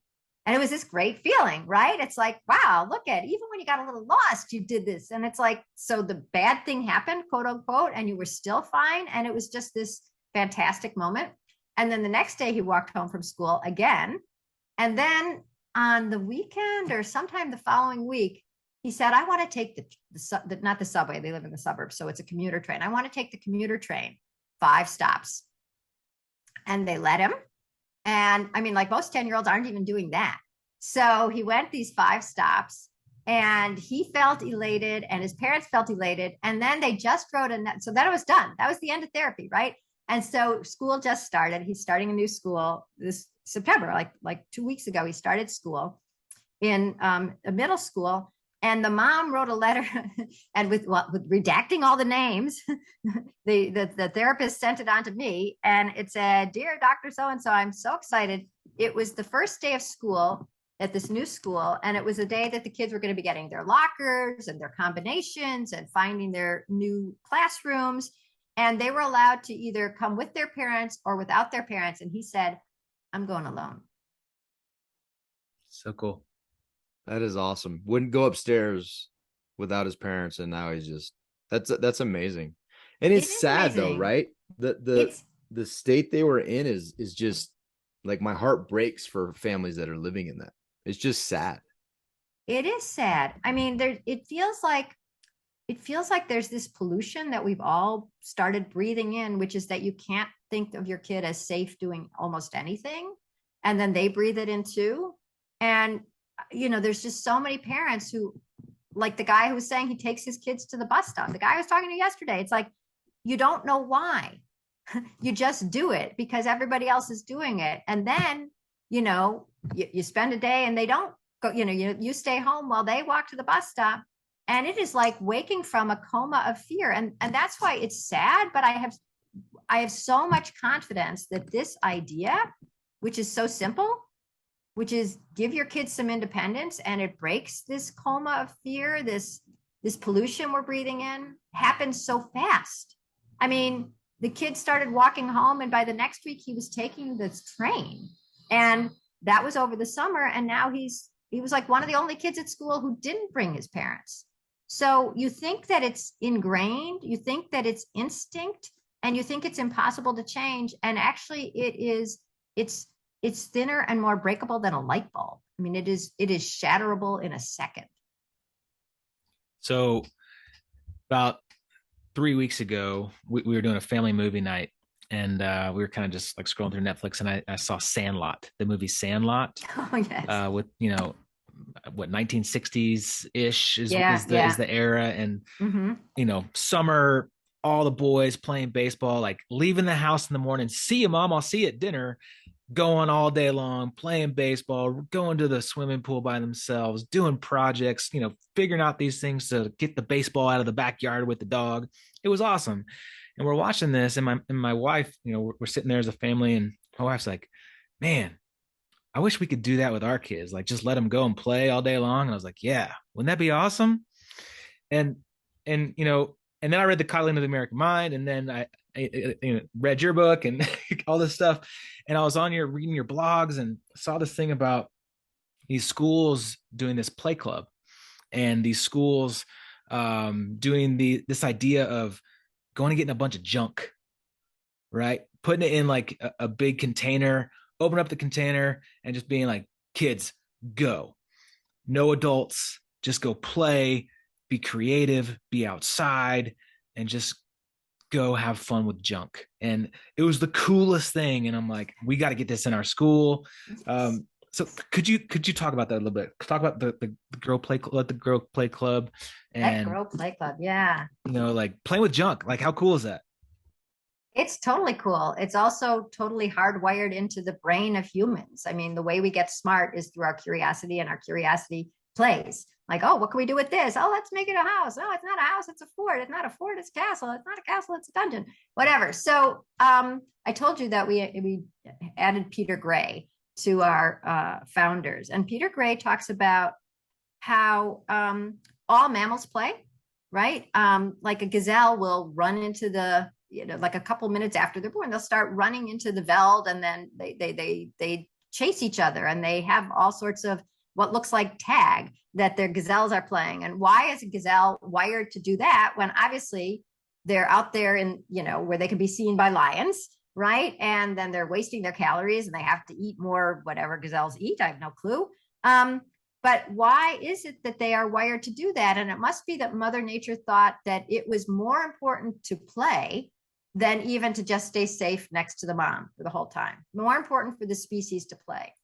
and it was this great feeling, right? It's like, wow, look at, even when you got a little lost, you did this. And it's like, so the bad thing happened, quote unquote, and you were still fine. And it was just this fantastic moment. And then the next day he walked home from school again. And then on the weekend or sometime the following week, he said, I want to take the not the subway. They live in the suburbs, so it's a commuter train. I want to take the commuter train, 5 stops. And they let him. And I mean, like most 10-year-olds aren't even doing that. So he went these 5 stops, and he felt elated, and his parents felt elated. And then they just wrote so then it was done. That was the end of therapy, right? And so school just started. He's starting a new school. This September, like 2 weeks ago, he started school in a middle school. And the mom wrote a letter and with redacting all the names, the therapist sent it on to me, and it said, "Dear Dr. So-and-so, I'm so excited. It was the first day of school at this new school, and it was a day that the kids were going to be getting their lockers and their combinations and finding their new classrooms. And they were allowed to either come with their parents or without their parents." And he said, "I'm going alone." So cool. That is awesome. Wouldn't go upstairs without his parents, and now he's just that's amazing. And it's sad though, right? The state they were in is just like, my heart breaks for families that are living in that. It's just sad. It is sad. I mean, it feels like there's this pollution that we've all started breathing in, which is that you can't think of your kid as safe doing almost anything. And then they breathe it in too. And there's just so many parents who, like the guy who was saying he takes his kids to the bus stop. The guy I was talking to yesterday, it's like, you don't know why. You just do it because everybody else is doing it. And then, you spend a day and they don't go, you stay home while they walk to the bus stop. And it is like waking from a coma of fear. And that's why it's sad. But I have so much confidence that this idea, which is so simple, which is give your kids some independence, and it breaks this coma of fear, this pollution we're breathing in, happens so fast. I mean, the kid started walking home, and by the next week he was taking this train, and that was over the summer. And now he was like one of the only kids at school who didn't bring his parents. So you think that it's ingrained, you think that it's instinct, and you think it's impossible to change. And actually it's thinner and more breakable than a light bulb. I mean, it is shatterable in a second. So about 3 weeks ago, we were doing a family movie night, and we were kind of just like scrolling through Netflix, and I saw Sandlot, the movie Sandlot. Oh, yes. With, what, 1960s ish is the era. And, summer, all the boys playing baseball, like leaving the house in the morning. "See you, Mom. I'll see you at dinner." Going all day long, playing baseball, going to the swimming pool by themselves, doing projects, figuring out these things to get the baseball out of the backyard with the dog. It was awesome. And we're watching this, and my wife, we're sitting there as a family, and my wife's like, "Man, I wish we could do that with our kids. Like, just let them go and play all day long." And I was like, "Yeah, wouldn't that be awesome?" And then I read The Coddling of the American Mind, and then I read your book and all this stuff. And I was reading your blogs, and saw this thing about these schools doing this play club, and these schools doing this idea of going and getting a bunch of junk, right? Putting it in like a big container, open up the container, and just being like, "Kids, go. No adults, just go play, be creative, be outside, and just go have fun with junk." And it was the coolest thing. And I'm like, we got to get this in our school. So could you talk about that a little bit? Talk about the girl play club, and That girl play club. Yeah. like playing with junk. Like, how cool is that? It's totally cool. It's also totally hardwired into the brain of humans. I mean, the way we get smart is through our curiosity, and our curiosity plays. Like, "Oh, what can we do with this? Oh, let's make it a house. Oh, it's not a house, it's a fort. It's not a fort, it's a castle. It's not a castle, it's a dungeon." Whatever. So I told you that we added Peter Gray to our founders. And Peter Gray talks about how all mammals play, right? Like a gazelle will run into the, like a couple minutes after they're born, they'll start running into the veld, and then they chase each other, and they have all sorts of what looks like tag that their gazelles are playing. And why is a gazelle wired to do that when obviously they're out there in, where they can be seen by lions, right? And then they're wasting their calories, and they have to eat more whatever gazelles eat. I have no clue. But why is it that they are wired to do that? And it must be that Mother Nature thought that it was more important to play than even to just stay safe next to the mom for the whole time. More important for the species to play.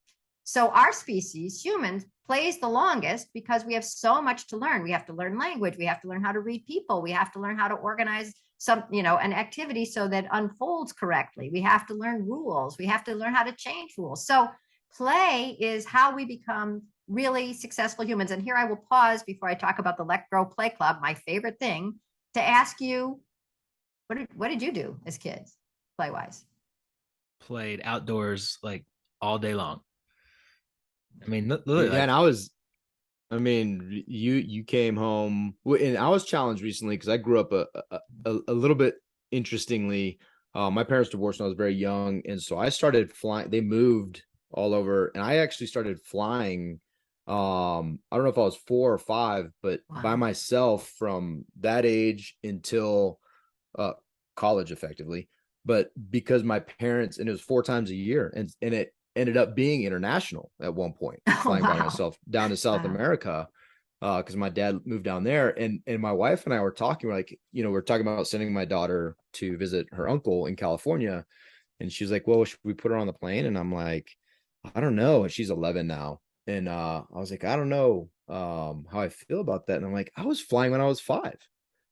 So our species, humans, plays the longest because we have so much to learn. We have to learn language. We have to learn how to read people. We have to learn how to organize an activity so that unfolds correctly. We have to learn rules. We have to learn how to change rules. So play is how we become really successful humans. And here I will pause before I talk about the Let Grow Play Club, my favorite thing, to ask you, what did you do as kids, play wise? Played outdoors like all day long. I mean, literally, Yeah, and you came home, and I was challenged recently because I grew up a little bit interestingly. My parents divorced when I was very young, and so I started flying. They moved all over, and I actually started flying. I don't know if I was 4 or 5, but by Wow. myself from that age until uh, college, effectively. But because my parents, and it was 4 times a year, and it ended up being international at one point, Oh, flying by wow. myself down to South Wow. America, because my dad moved down there, and my wife and I were talking, we're like, we're talking about sending my daughter to visit her uncle in California, and she's like, well, should we put her on the plane? And I'm like, I don't know. And she's 11 now, and I was like, I don't know how I feel about that. And I'm like, I was flying when I was 5.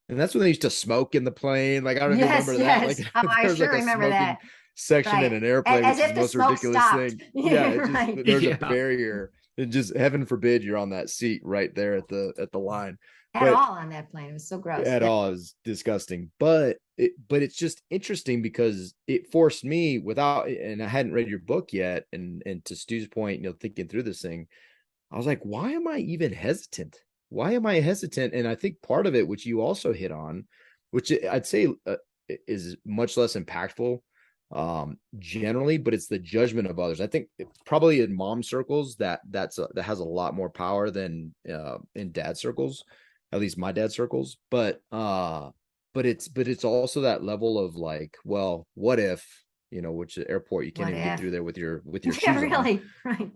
And that's when they used to smoke in the plane. Like, I don't know if you Yes, remember that. Like, yes. Oh, I there was sure like a remember smoking that. section in Right. an airplane, As which is if the the most smoke ridiculous stopped. thing. Yeah, it just Right. there's a yeah. barrier. It just, heaven forbid you're on that seat right there at the line. At But all on that plane. It was so gross. at Yeah. all is disgusting. But it's just interesting because it forced me without, and I hadn't read your book yet. And to Stu's point, thinking through this thing, I was like, why am I even hesitant? Why am I hesitant? And I think part of it, which you also hit on, which I'd say is much less impactful generally, but it's the judgment of others. I think probably in mom circles that has a lot more power than in dad circles, at least my dad circles. But it's also that level of like, well, what if, which airport you can't What even get if? through there with your Yeah, shoes on. really. Right.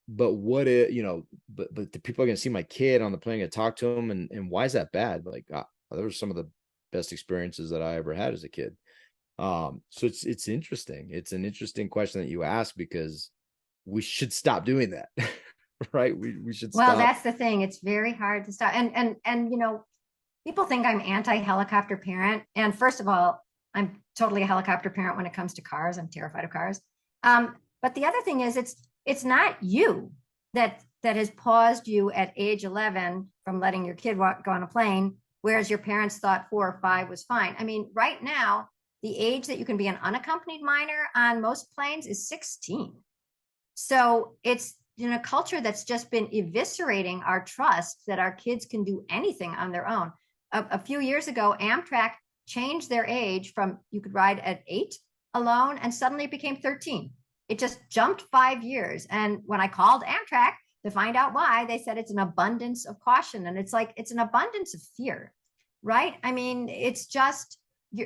But what if, but the people are going to see my kid on the plane and talk to him, and why is that bad? Like, those were some of the best experiences that I ever had as a kid. So it's interesting. It's an interesting question that you ask, because we should stop doing that. Right? We should Well, stop. that's the thing. It's very hard to stop. And people think I'm anti-helicopter parent. And first of all, I'm totally a helicopter parent when it comes to cars. I'm terrified of cars. But the other thing is, it's not you that has paused you at age 11 from letting your kid go on a plane, whereas your parents thought 4 or 5 was fine. I mean, right now, the age that you can be an unaccompanied minor on most planes is 16. So it's a culture that's just been eviscerating our trust that our kids can do anything on their own. A few years ago, Amtrak changed their age from you could ride at 8 alone, and suddenly it became 13. It just jumped 5 years. And when I called Amtrak to find out why, they said it's an abundance of caution. And it's like, it's an abundance of fear, right? I mean, it's just,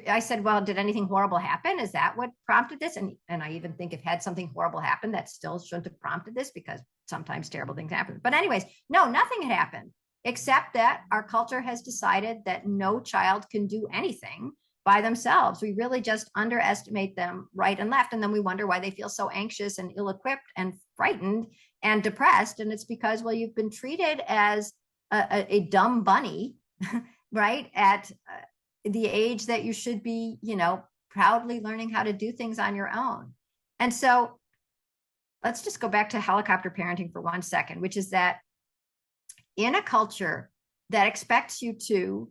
I said, well, did anything horrible happen? Is that what prompted this? And I even think if had something horrible happened, that still shouldn't have prompted this, because sometimes terrible things happen. But anyways, no, nothing had happened, except that our culture has decided that no child can do anything by themselves. We really just underestimate them right and left. And then we wonder why they feel so anxious and ill-equipped and frightened and depressed. And it's because, well, you've been treated as a dumb bunny, right? At the age that you should be, proudly learning how to do things on your own. And so let's just go back to helicopter parenting for 1 second, which is that in a culture that expects you to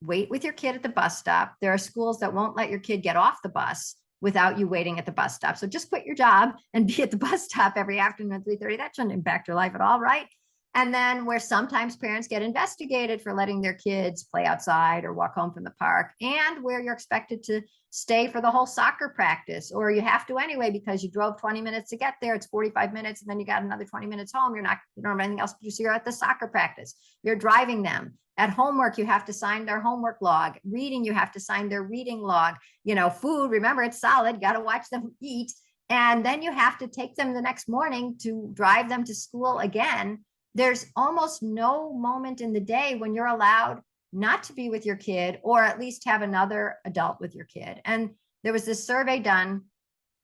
wait with your kid at the bus stop, there are schools that won't let your kid get off the bus without you waiting at the bus stop. So just quit your job and be at the bus stop every afternoon at 3:30. That shouldn't impact your life at all, right? And then where sometimes parents get investigated for letting their kids play outside or walk home from the park, and where you're expected to stay for the whole soccer practice, or you have to anyway because you drove 20 minutes to get there. It's 45 minutes, and then you got another 20 minutes home. You don't have anything else to do. So you're at the soccer practice. You're driving them. At homework, you have to sign their homework log. Reading, you have to sign their reading log. Food, remember, it's solid. You got to watch them eat. And then you have to take them the next morning to drive them to school again. There's almost no moment in the day when you're allowed not to be with your kid, or at least have another adult with your kid. And there was this survey done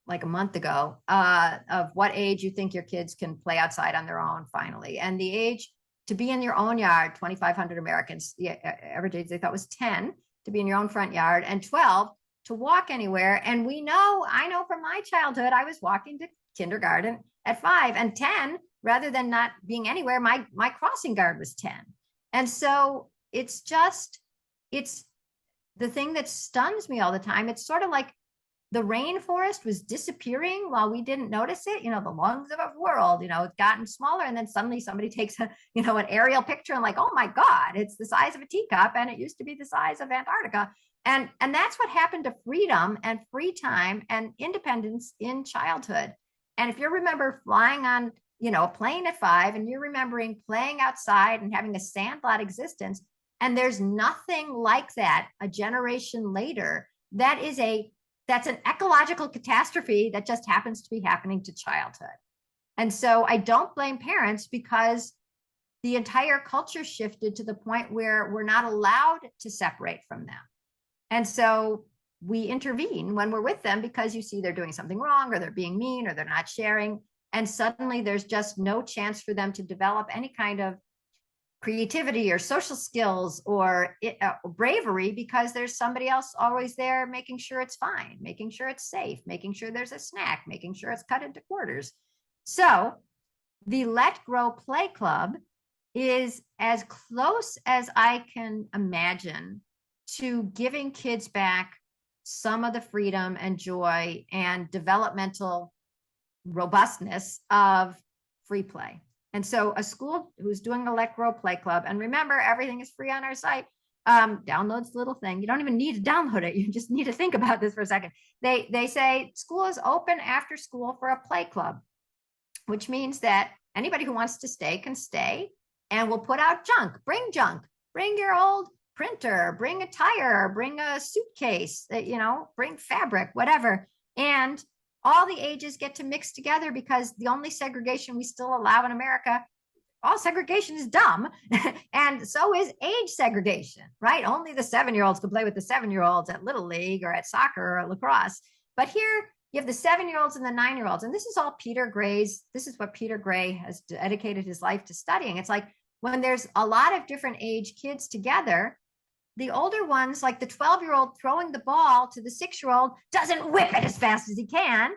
like a month ago of what age you think your kids can play outside on their own finally. And the age to be in your own yard, 2,500 Americans, the average age they thought was 10. to be in your own front yard, and 12 to walk anywhere. And I know from my childhood, I was walking to kindergarten at 5, and 10, rather than not being anywhere, my crossing guard was 10. And so it's the thing that stuns me all the time. It's sort of like the rainforest was disappearing while we didn't notice it. The lungs of a world, it's gotten smaller. And then suddenly somebody takes an aerial picture and like, oh my God, it's the size of a teacup. And it used to be the size of Antarctica. And that's what happened to freedom and free time and independence in childhood. And if you remember flying on, a plane at 5, and you're remembering playing outside and having a sandlot existence, and there's nothing like that a generation later, that's an ecological catastrophe that just happens to be happening to childhood. And so I don't blame parents, because the entire culture shifted to the point where we're not allowed to separate from them. And so we intervene when we're with them, because you see they're doing something wrong, or they're being mean, or they're not sharing. And suddenly there's just no chance for them to develop any kind of creativity or social skills or bravery, because there's somebody else always there making sure it's fine, making sure it's safe, making sure there's a snack, making sure it's cut into quarters. So the Let Grow Play Club is as close as I can imagine to giving kids back some of the freedom and joy and developmental robustness of free play. And so a school who's doing a Let Grow Play Club, and remember, everything is free on our site, downloads the little thing. You don't even need to download it. You just need to think about this for a second. They say school is open after school for a play club, which means that anybody who wants to stay can stay, and we'll put out junk. Bring your old printer, bring a tire, bring a suitcase, bring fabric, whatever. And all the ages get to mix together, because the only segregation we still allow in America, all segregation is dumb. And so is age segregation, right? Only the 7-year-olds can play with the 7-year-olds at Little League or at soccer or at lacrosse. But here you have the 7-year-olds and the 9-year-olds. And this is all this is what Peter Gray has dedicated his life to studying. It's like when there's a lot of different age kids together, the older ones, like the 12-year-old throwing the ball to the 6-year-old, doesn't whip it as fast as he can.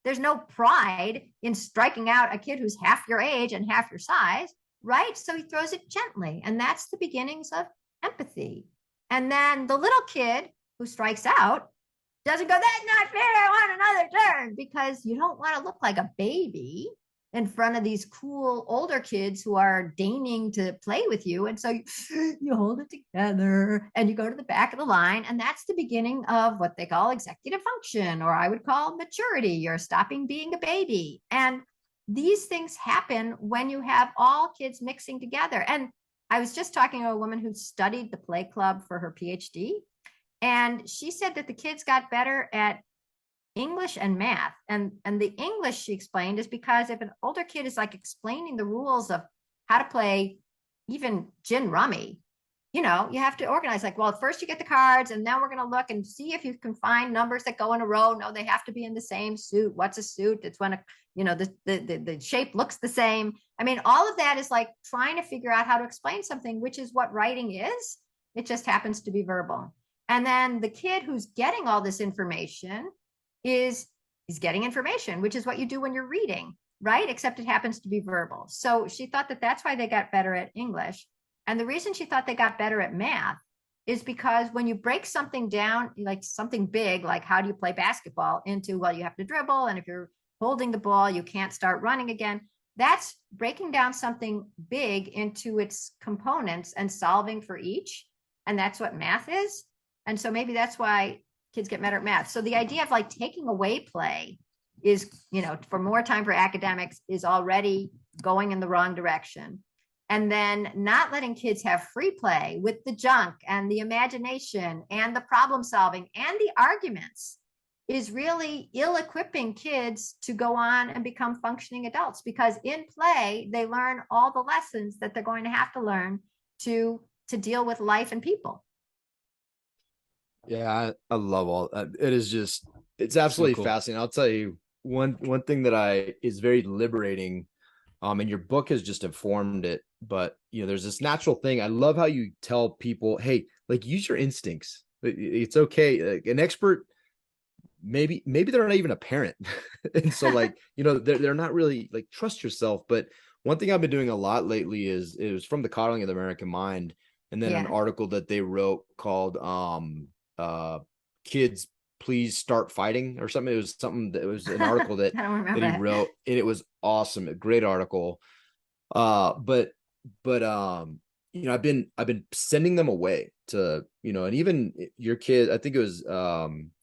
There's no pride in striking out a kid who's half your age and half your size, right? So he throws it gently. And that's the beginnings of empathy. And then the little kid who strikes out doesn't go, that's not fair, I want another turn, because you don't want to look like a baby in front of these cool older kids who are deigning to play with you. And so you hold it together and you go to the back of the line. And that's the beginning of what they call executive function, or I would call maturity. You're stopping being a baby. And these things happen when you have all kids mixing together. And I was just talking to a woman who studied the play club for her PhD. And she said that the kids got better at English and math. And the English, she explained, is because if an older kid is like explaining the rules of how to play even gin rummy, you have to organize, like, well, first you get the cards, and then we're going to look and see if you can find numbers that go in a row. No, they have to be in the same suit. What's a suit? It's when the shape looks the same. I mean, all of that is like trying to figure out how to explain something, which is what writing is. It just happens to be verbal. And then the kid who's getting all this information is getting information, which is what you do when you're reading, right? Except it happens to be verbal. So she thought that that's why they got better at English. And the reason she thought they got better at math is because when you break something down, like something big, like how do you play basketball, into, well, you have to dribble. And if you're holding the ball, you can't start running again. That's breaking down something big into its components and solving for each. And that's what math is. And so maybe that's why kids get better at math. So the idea of like taking away play is, for more time for academics, is already going in the wrong direction. And then not letting kids have free play with the junk and the imagination and the problem solving and the arguments is really ill-equipping kids to go on and become functioning adults, because in play, they learn all the lessons that they're going to have to learn to deal with life and people. Yeah, I love all that. It is just, it's absolutely So cool. fascinating. I'll tell you one thing that is very liberating. And your book has just informed it, but there's this natural thing. I love how you tell people, hey, like, use your instincts. It's okay. Like, an expert, maybe they're not even a parent. And so like, they're not really like, trust yourself. But one thing I've been doing a lot lately is, it was from the Coddling of the American Mind, and then an Yeah. article that they wrote called Kids Please Start Fighting or something. It was something that, it was an article that I don't remember he that. wrote, and it was awesome, a great article. But I've been sending them away to, and even your kid, I think it was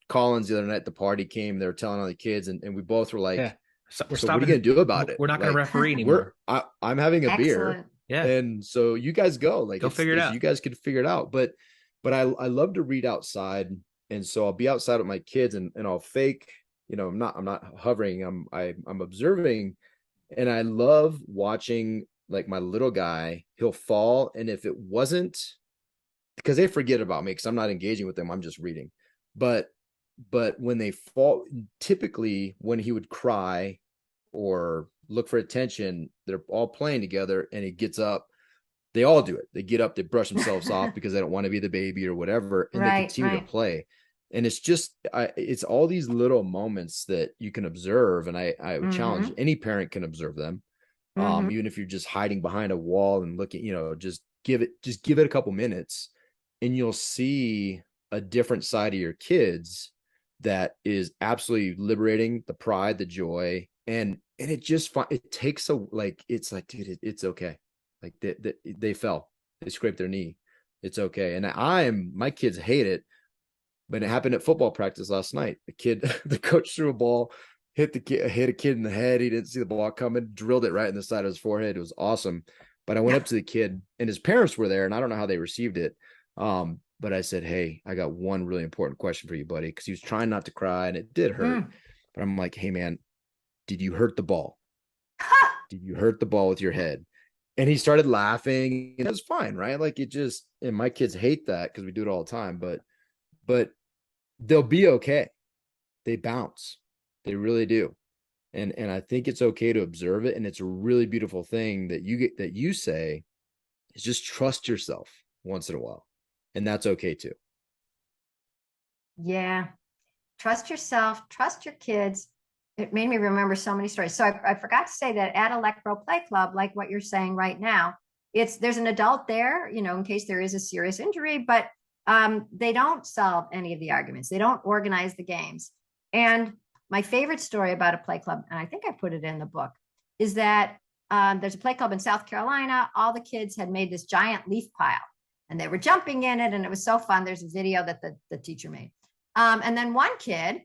Collins the other night, the party came, they were telling all the kids, and we both were like, Yeah. So we're so what are you stopping. gonna do about it? We're not going to Like, referee anymore. I'm having a beer, Excellent. Yeah. and so you guys go, like, Go figure it you out. guys could figure it out. But I love to read outside, and so I'll be outside with my kids, and I'll fake, I'm not hovering, I'm observing, and I love watching, like, my little guy, he'll fall, and if it wasn't because they forget about me because I'm not engaging with them, I'm just reading. But when they fall, typically when he would cry or look for attention, they're all playing together, and he gets up. They all do it. They get up, they brush themselves off because they don't want to be the baby or whatever, and they Right, continue to right. play. And it's just, it's all these little moments that you can observe, and I would challenge, Mm-hmm. any parent can observe them. Mm-hmm. Even if you're just hiding behind a wall and looking, just give it a couple minutes, and you'll see a different side of your kids that is absolutely liberating, the pride, the joy, and it takes a, like, it's like, dude, it's okay. Like, they fell, they scraped their knee, it's okay. And my kids hate it, but it happened at football practice last night. The kid, the coach threw a ball, hit a kid in the head. He didn't see the ball coming, drilled it right in the side of his forehead. It was awesome. But I went up to the kid, and his parents were there, and I don't know how they received it. But I said, "Hey, I got one really important question for you, buddy," because he was trying not to cry, and it did hurt. Mm. But I'm like, "Hey, man, did you hurt the ball? Did you hurt the ball with your head?" And he started laughing, and it was fine, right? Like, and my kids hate that because we do it all the time, but they'll be okay. They bounce. They really do. And I think it's okay to observe it. And it's a really beautiful thing that you say, is just trust yourself once in a while. And that's okay too. Yeah. Trust yourself, trust your kids. It made me remember so many stories. So I forgot to say that at Electro Play Club, like what you're saying right now, there's an adult there, in case there is a serious injury, but they don't solve any of the arguments. They don't organize the games. And my favorite story about a play club, and I think I put it in the book, is that there's a play club in South Carolina. All the kids had made this giant leaf pile, and they were jumping in it, and it was so fun. There's a video that the teacher made. And then one kid,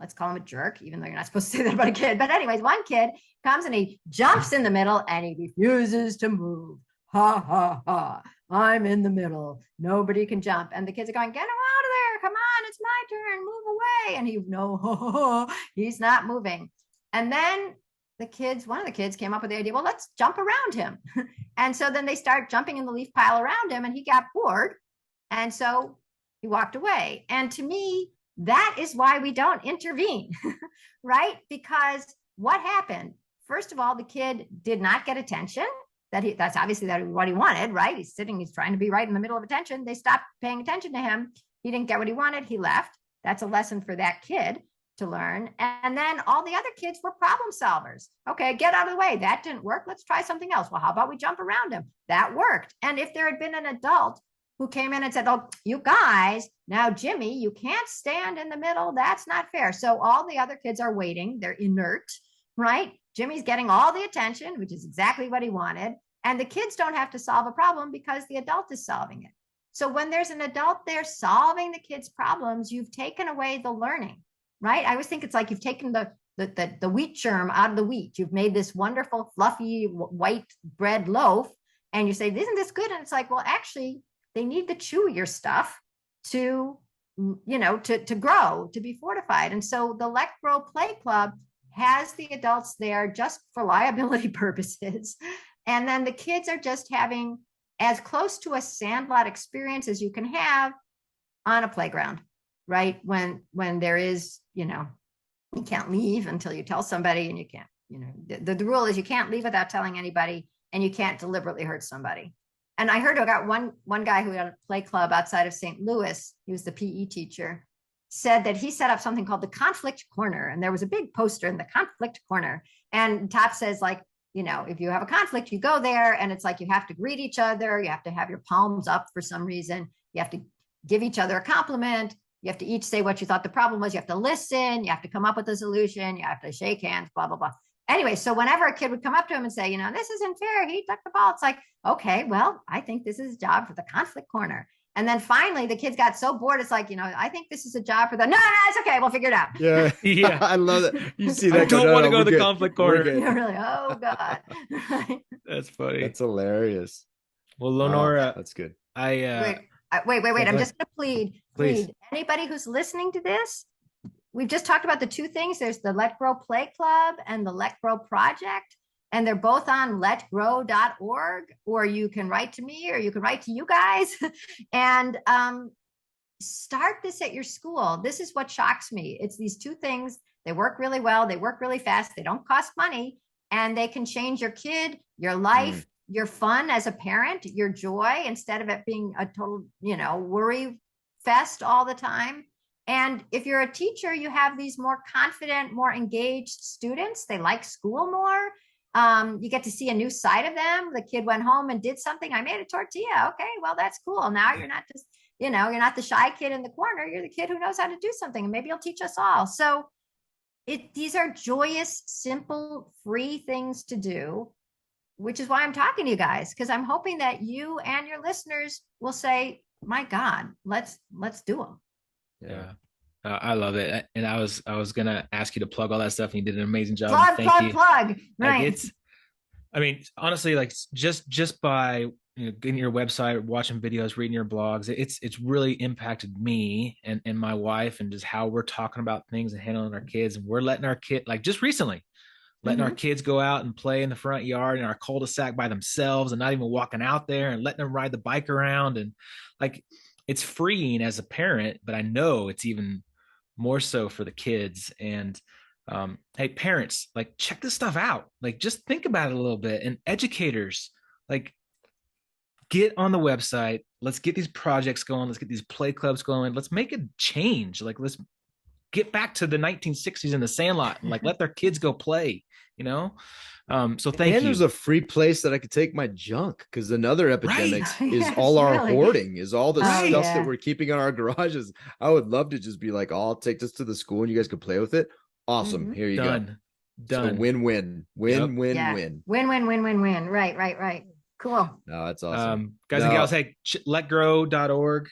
let's call him a jerk, even though you're not supposed to say that about a kid. But anyways, one kid comes and he jumps in the middle and he refuses to move. Ha, ha, ha. I'm in the middle. Nobody can jump. And the kids are going, get him out of there. Come on, it's my turn. Move away. And no, he's not moving. And then one of the kids came up with the idea, well, let's jump around him. And so then they start jumping in the leaf pile around him, and he got bored. And so he walked away. And to me, that is why we don't intervene, right? Because what happened? First of all, the kid did not get attention. That's obviously what he wanted, right? He's trying to be right in the middle of attention. They stopped paying attention to him. He didn't get what he wanted. He left. That's a lesson for that kid to learn. And then all the other kids were problem solvers. Okay, get out of the way. That didn't work. Let's try something else. Well, how about we jump around him? That worked. And if there had been an adult who came in and said, oh, you guys, now, Jimmy, you can't stand in the middle. That's not fair. So all the other kids are waiting. They're inert, right? Jimmy's getting all the attention, which is exactly what he wanted. And the kids don't have to solve a problem because the adult is solving it. So when there's an adult there solving the kids' problems, you've taken away the learning, right? I always think it's like you've taken the wheat germ out of the wheat. You've made this wonderful, fluffy, white bread loaf. And you say, isn't this good? And it's like, well, actually, they need to chew your stuff to grow, to be fortified. And so the Let Grow Play Club has the adults there just for liability purposes. And then the kids are just having as close to a sandlot experience as you can have on a playground, right? When there is, you can't leave until you tell somebody, and you can't, the rule is you can't leave without telling anybody, and you can't deliberately hurt somebody. And I heard I got one guy who had a play club outside of St. Louis. He was the PE teacher, said that he set up something called the conflict corner. And there was a big poster in the conflict corner. And top says, like, if you have a conflict, you go there, and it's like you have to greet each other. You have to have your palms up for some reason. You have to give each other a compliment. You have to each say what you thought the problem was. You have to listen. You have to come up with a solution. You have to shake hands, blah, blah, blah. Anyway, so whenever a kid would come up to him and say, this isn't fair, he took the ball, it's like, okay, well, I think this is a job for the conflict corner. And then finally, the kids got so bored. It's like, I think this is a job for no, it's okay. We'll figure it out. Yeah. Yeah. I love that. You see that. I don't want to go to the conflict corner. You're really, oh God. That's funny. That's hilarious. Well, Lenore, that's good. Wait. I'm just going to plead. Anybody who's listening to this, we've just talked about the two things. There's the Let Grow Play Club and the Let Grow Project. And they're both on letgrow.org, or you can write to me, or you can write to you guys and start this at your school. This is what shocks me. It's these two things. They work really well. They work really fast. They don't cost money, and they can change your kid, your life, your fun as a parent, your joy, instead of it being a total, worry fest all the time. And if you're a teacher, you have these more confident, more engaged students. They like school more. You get to see a new side of them. The kid went home and did something. I made a tortilla. Okay, well, that's cool. Now you're not just, you're not the shy kid in the corner. You're the kid who knows how to do something, and maybe you'll teach us all. So these are joyous, simple, free things to do, which is why I'm talking to you guys, because I'm hoping that you and your listeners will say, my God, let's do them. Yeah. I love it. And I was going to ask you to plug all that stuff, and you did an amazing job. Plug. Right. I mean, honestly, like just by getting your website, watching videos, reading your blogs, it's really impacted me and my wife, and just how we're talking about things and handling our kids. And we're letting our kid, like just recently, letting our kids go out and play in the front yard in our cul-de-sac by themselves, and not even walking out there, and letting them ride the bike around. And like, it's freeing as a parent, but I know it's even more so for the kids. And hey, parents, like, check this stuff out. Like, just think about it a little bit. And educators, like, get on the website. Let's get these projects going. Let's get these play clubs going. Let's make a change. Like, let's get back to the 1960s in the Sandlot, and like, let their kids go play, So thank you. And there's a free place that I could take my junk, because another epidemic is all our hoarding, is all the stuff that we're keeping in our garages. I would love to just be like, I'll take this to the school and you guys can play with it. Awesome. Here you go. Done. So win-win. Win. Win. Right. Cool. No, that's awesome. Guys and gals, hey, letgrow.org.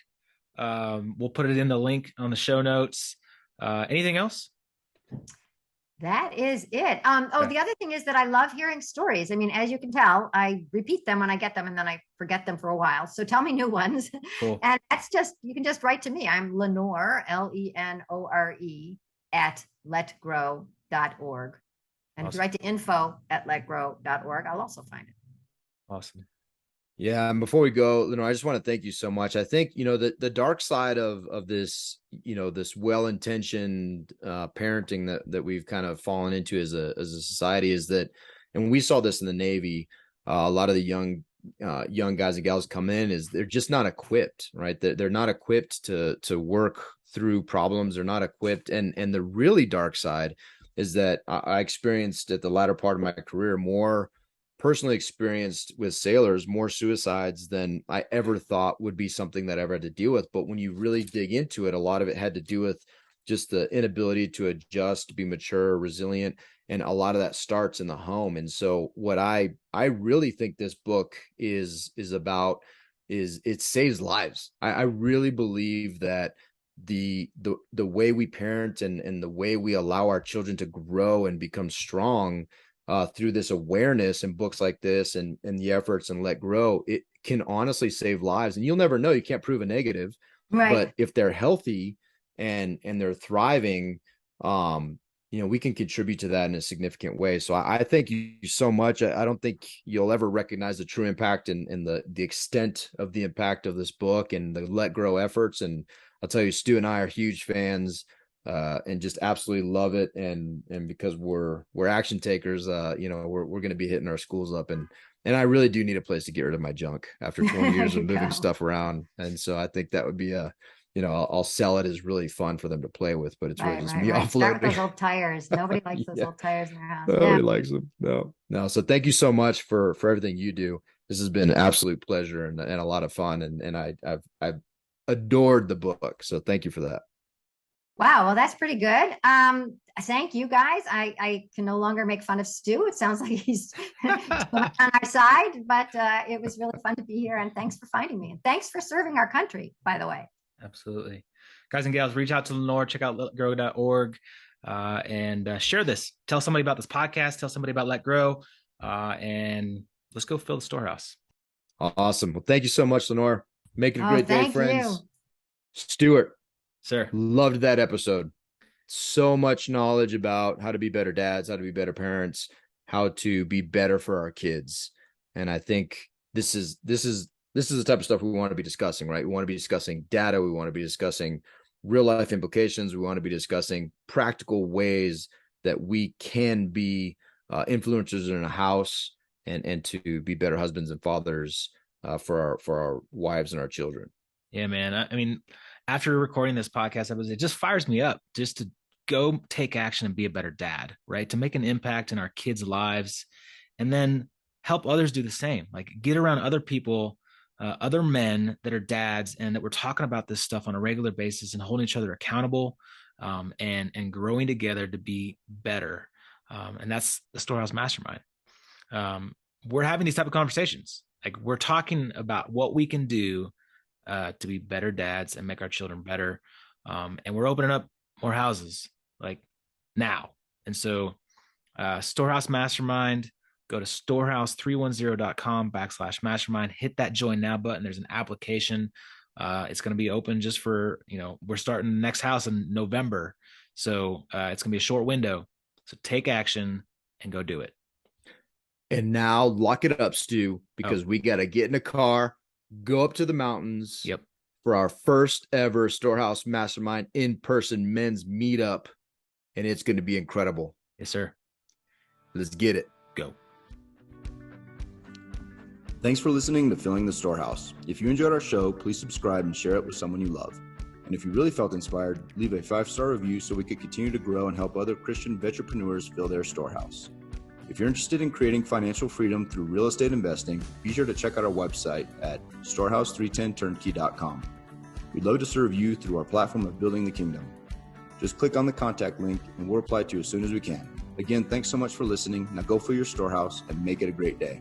We'll put it in the link on the show notes. Anything else? That is it. The other thing is that I love hearing stories. I mean, as you can tell, I repeat them when I get them, and then I forget them for a while. So tell me new ones. Cool. And you can just write to me. I'm Lenore, Lenore, at letgrow.org. And if you write to info@letgrow.org, I'll also find it. Awesome. Yeah. And before we go, Lenore, I just want to thank you so much. I think, the dark side of this, this well-intentioned parenting that we've kind of fallen into as a society is that, and we saw this in the Navy, a lot of the young guys and gals come in, is they're just not equipped, right? They're not equipped to work through problems. They're not equipped. And the really dark side is that I experienced at the latter part of my career more personally experienced with sailors, more suicides than I ever thought would be something that I ever had to deal with. But when you really dig into it, a lot of it had to do with just the inability to adjust, be mature, resilient. And a lot of that starts in the home. And so what I really think this book is about is it saves lives. I really believe that the way we parent and the way we allow our children to grow and become strong through this awareness and books like this and the efforts and Let Grow, it can honestly save lives. And you'll never know. You can't prove a negative, right? But if they're healthy and they're thriving, we can contribute to that in a significant way. So I thank you so much. I don't think you'll ever recognize the true impact and the extent of the impact of this book and the Let Grow efforts. And I'll tell you, Stu and I are huge fans. And just absolutely love it. And because we're action takers, we're going to be hitting our schools up and And I really do need a place to get rid of my junk after 20 years of moving go. stuff around. And so I think that would be I'll sell it as really fun for them to play with, but it's really just me Right. Start with offloading. those old tires. Nobody likes those Yeah. old tires in their house. Nobody likes them. No. So thank you so much for everything you do. This has been an absolute pleasure and a lot of fun. And I've adored the book. So thank you for that. Wow. Well, that's pretty good. Thank you guys. I can no longer make fun of Stu. It sounds like he's on our side, but it was really fun to be here. And thanks for finding me. And thanks for serving our country, by the way. Absolutely. Guys and gals, reach out to Lenore, check out letgrow.org, and share this. Tell somebody about this podcast. Tell somebody about Let Grow, and let's go fill the storehouse. Awesome. Well, thank you so much, Lenore. Make it a great day, friends. You. Stuart. Sir. Loved that episode. So much knowledge about how to be better dads, how to be better parents, how to be better for our kids. And I think this is the type of stuff we want to be discussing, right? We want to be discussing data. We want to be discussing real life implications. We want to be discussing practical ways that we can be influencers in a house and to be better husbands and fathers for our wives and our children. Yeah, man. I mean, after recording this podcast, it just fires me up just to go take action and be a better dad, right? To make an impact in our kids' lives and then help others do the same. Like get around other people, other men that are dads and that we're talking about this stuff on a regular basis and holding each other accountable and growing together to be better. And that's the Storehouse Mastermind. We're having these type of conversations. Like we're talking about what we can do to be better dads and make our children better. And we're opening up more houses like now. And so Storehouse Mastermind, go to storehouse310.com/mastermind, hit that join now button. There's an application. It's going to be open just for, we're starting the next house in November. So it's going to be a short window. So take action and go do it. And now lock it up, Stu, because we got to get in a car, go up to the mountains for our first ever Storehouse Mastermind in-person men's meetup. And it's going to be incredible. Yes, sir. Let's get it. Go. Thanks for listening to Filling the Storehouse. If you enjoyed our show, please subscribe and share it with someone you love. And if you really felt inspired, leave a 5-star review so we could continue to grow and help other Christian entrepreneurs fill their storehouse. If you're interested in creating financial freedom through real estate investing, be sure to check out our website at storehouse310turnkey.com. We'd love to serve you through our platform of building the kingdom. Just click on the contact link and we'll reply to you as soon as we can. Again, thanks so much for listening. Now go fill your storehouse and make it a great day.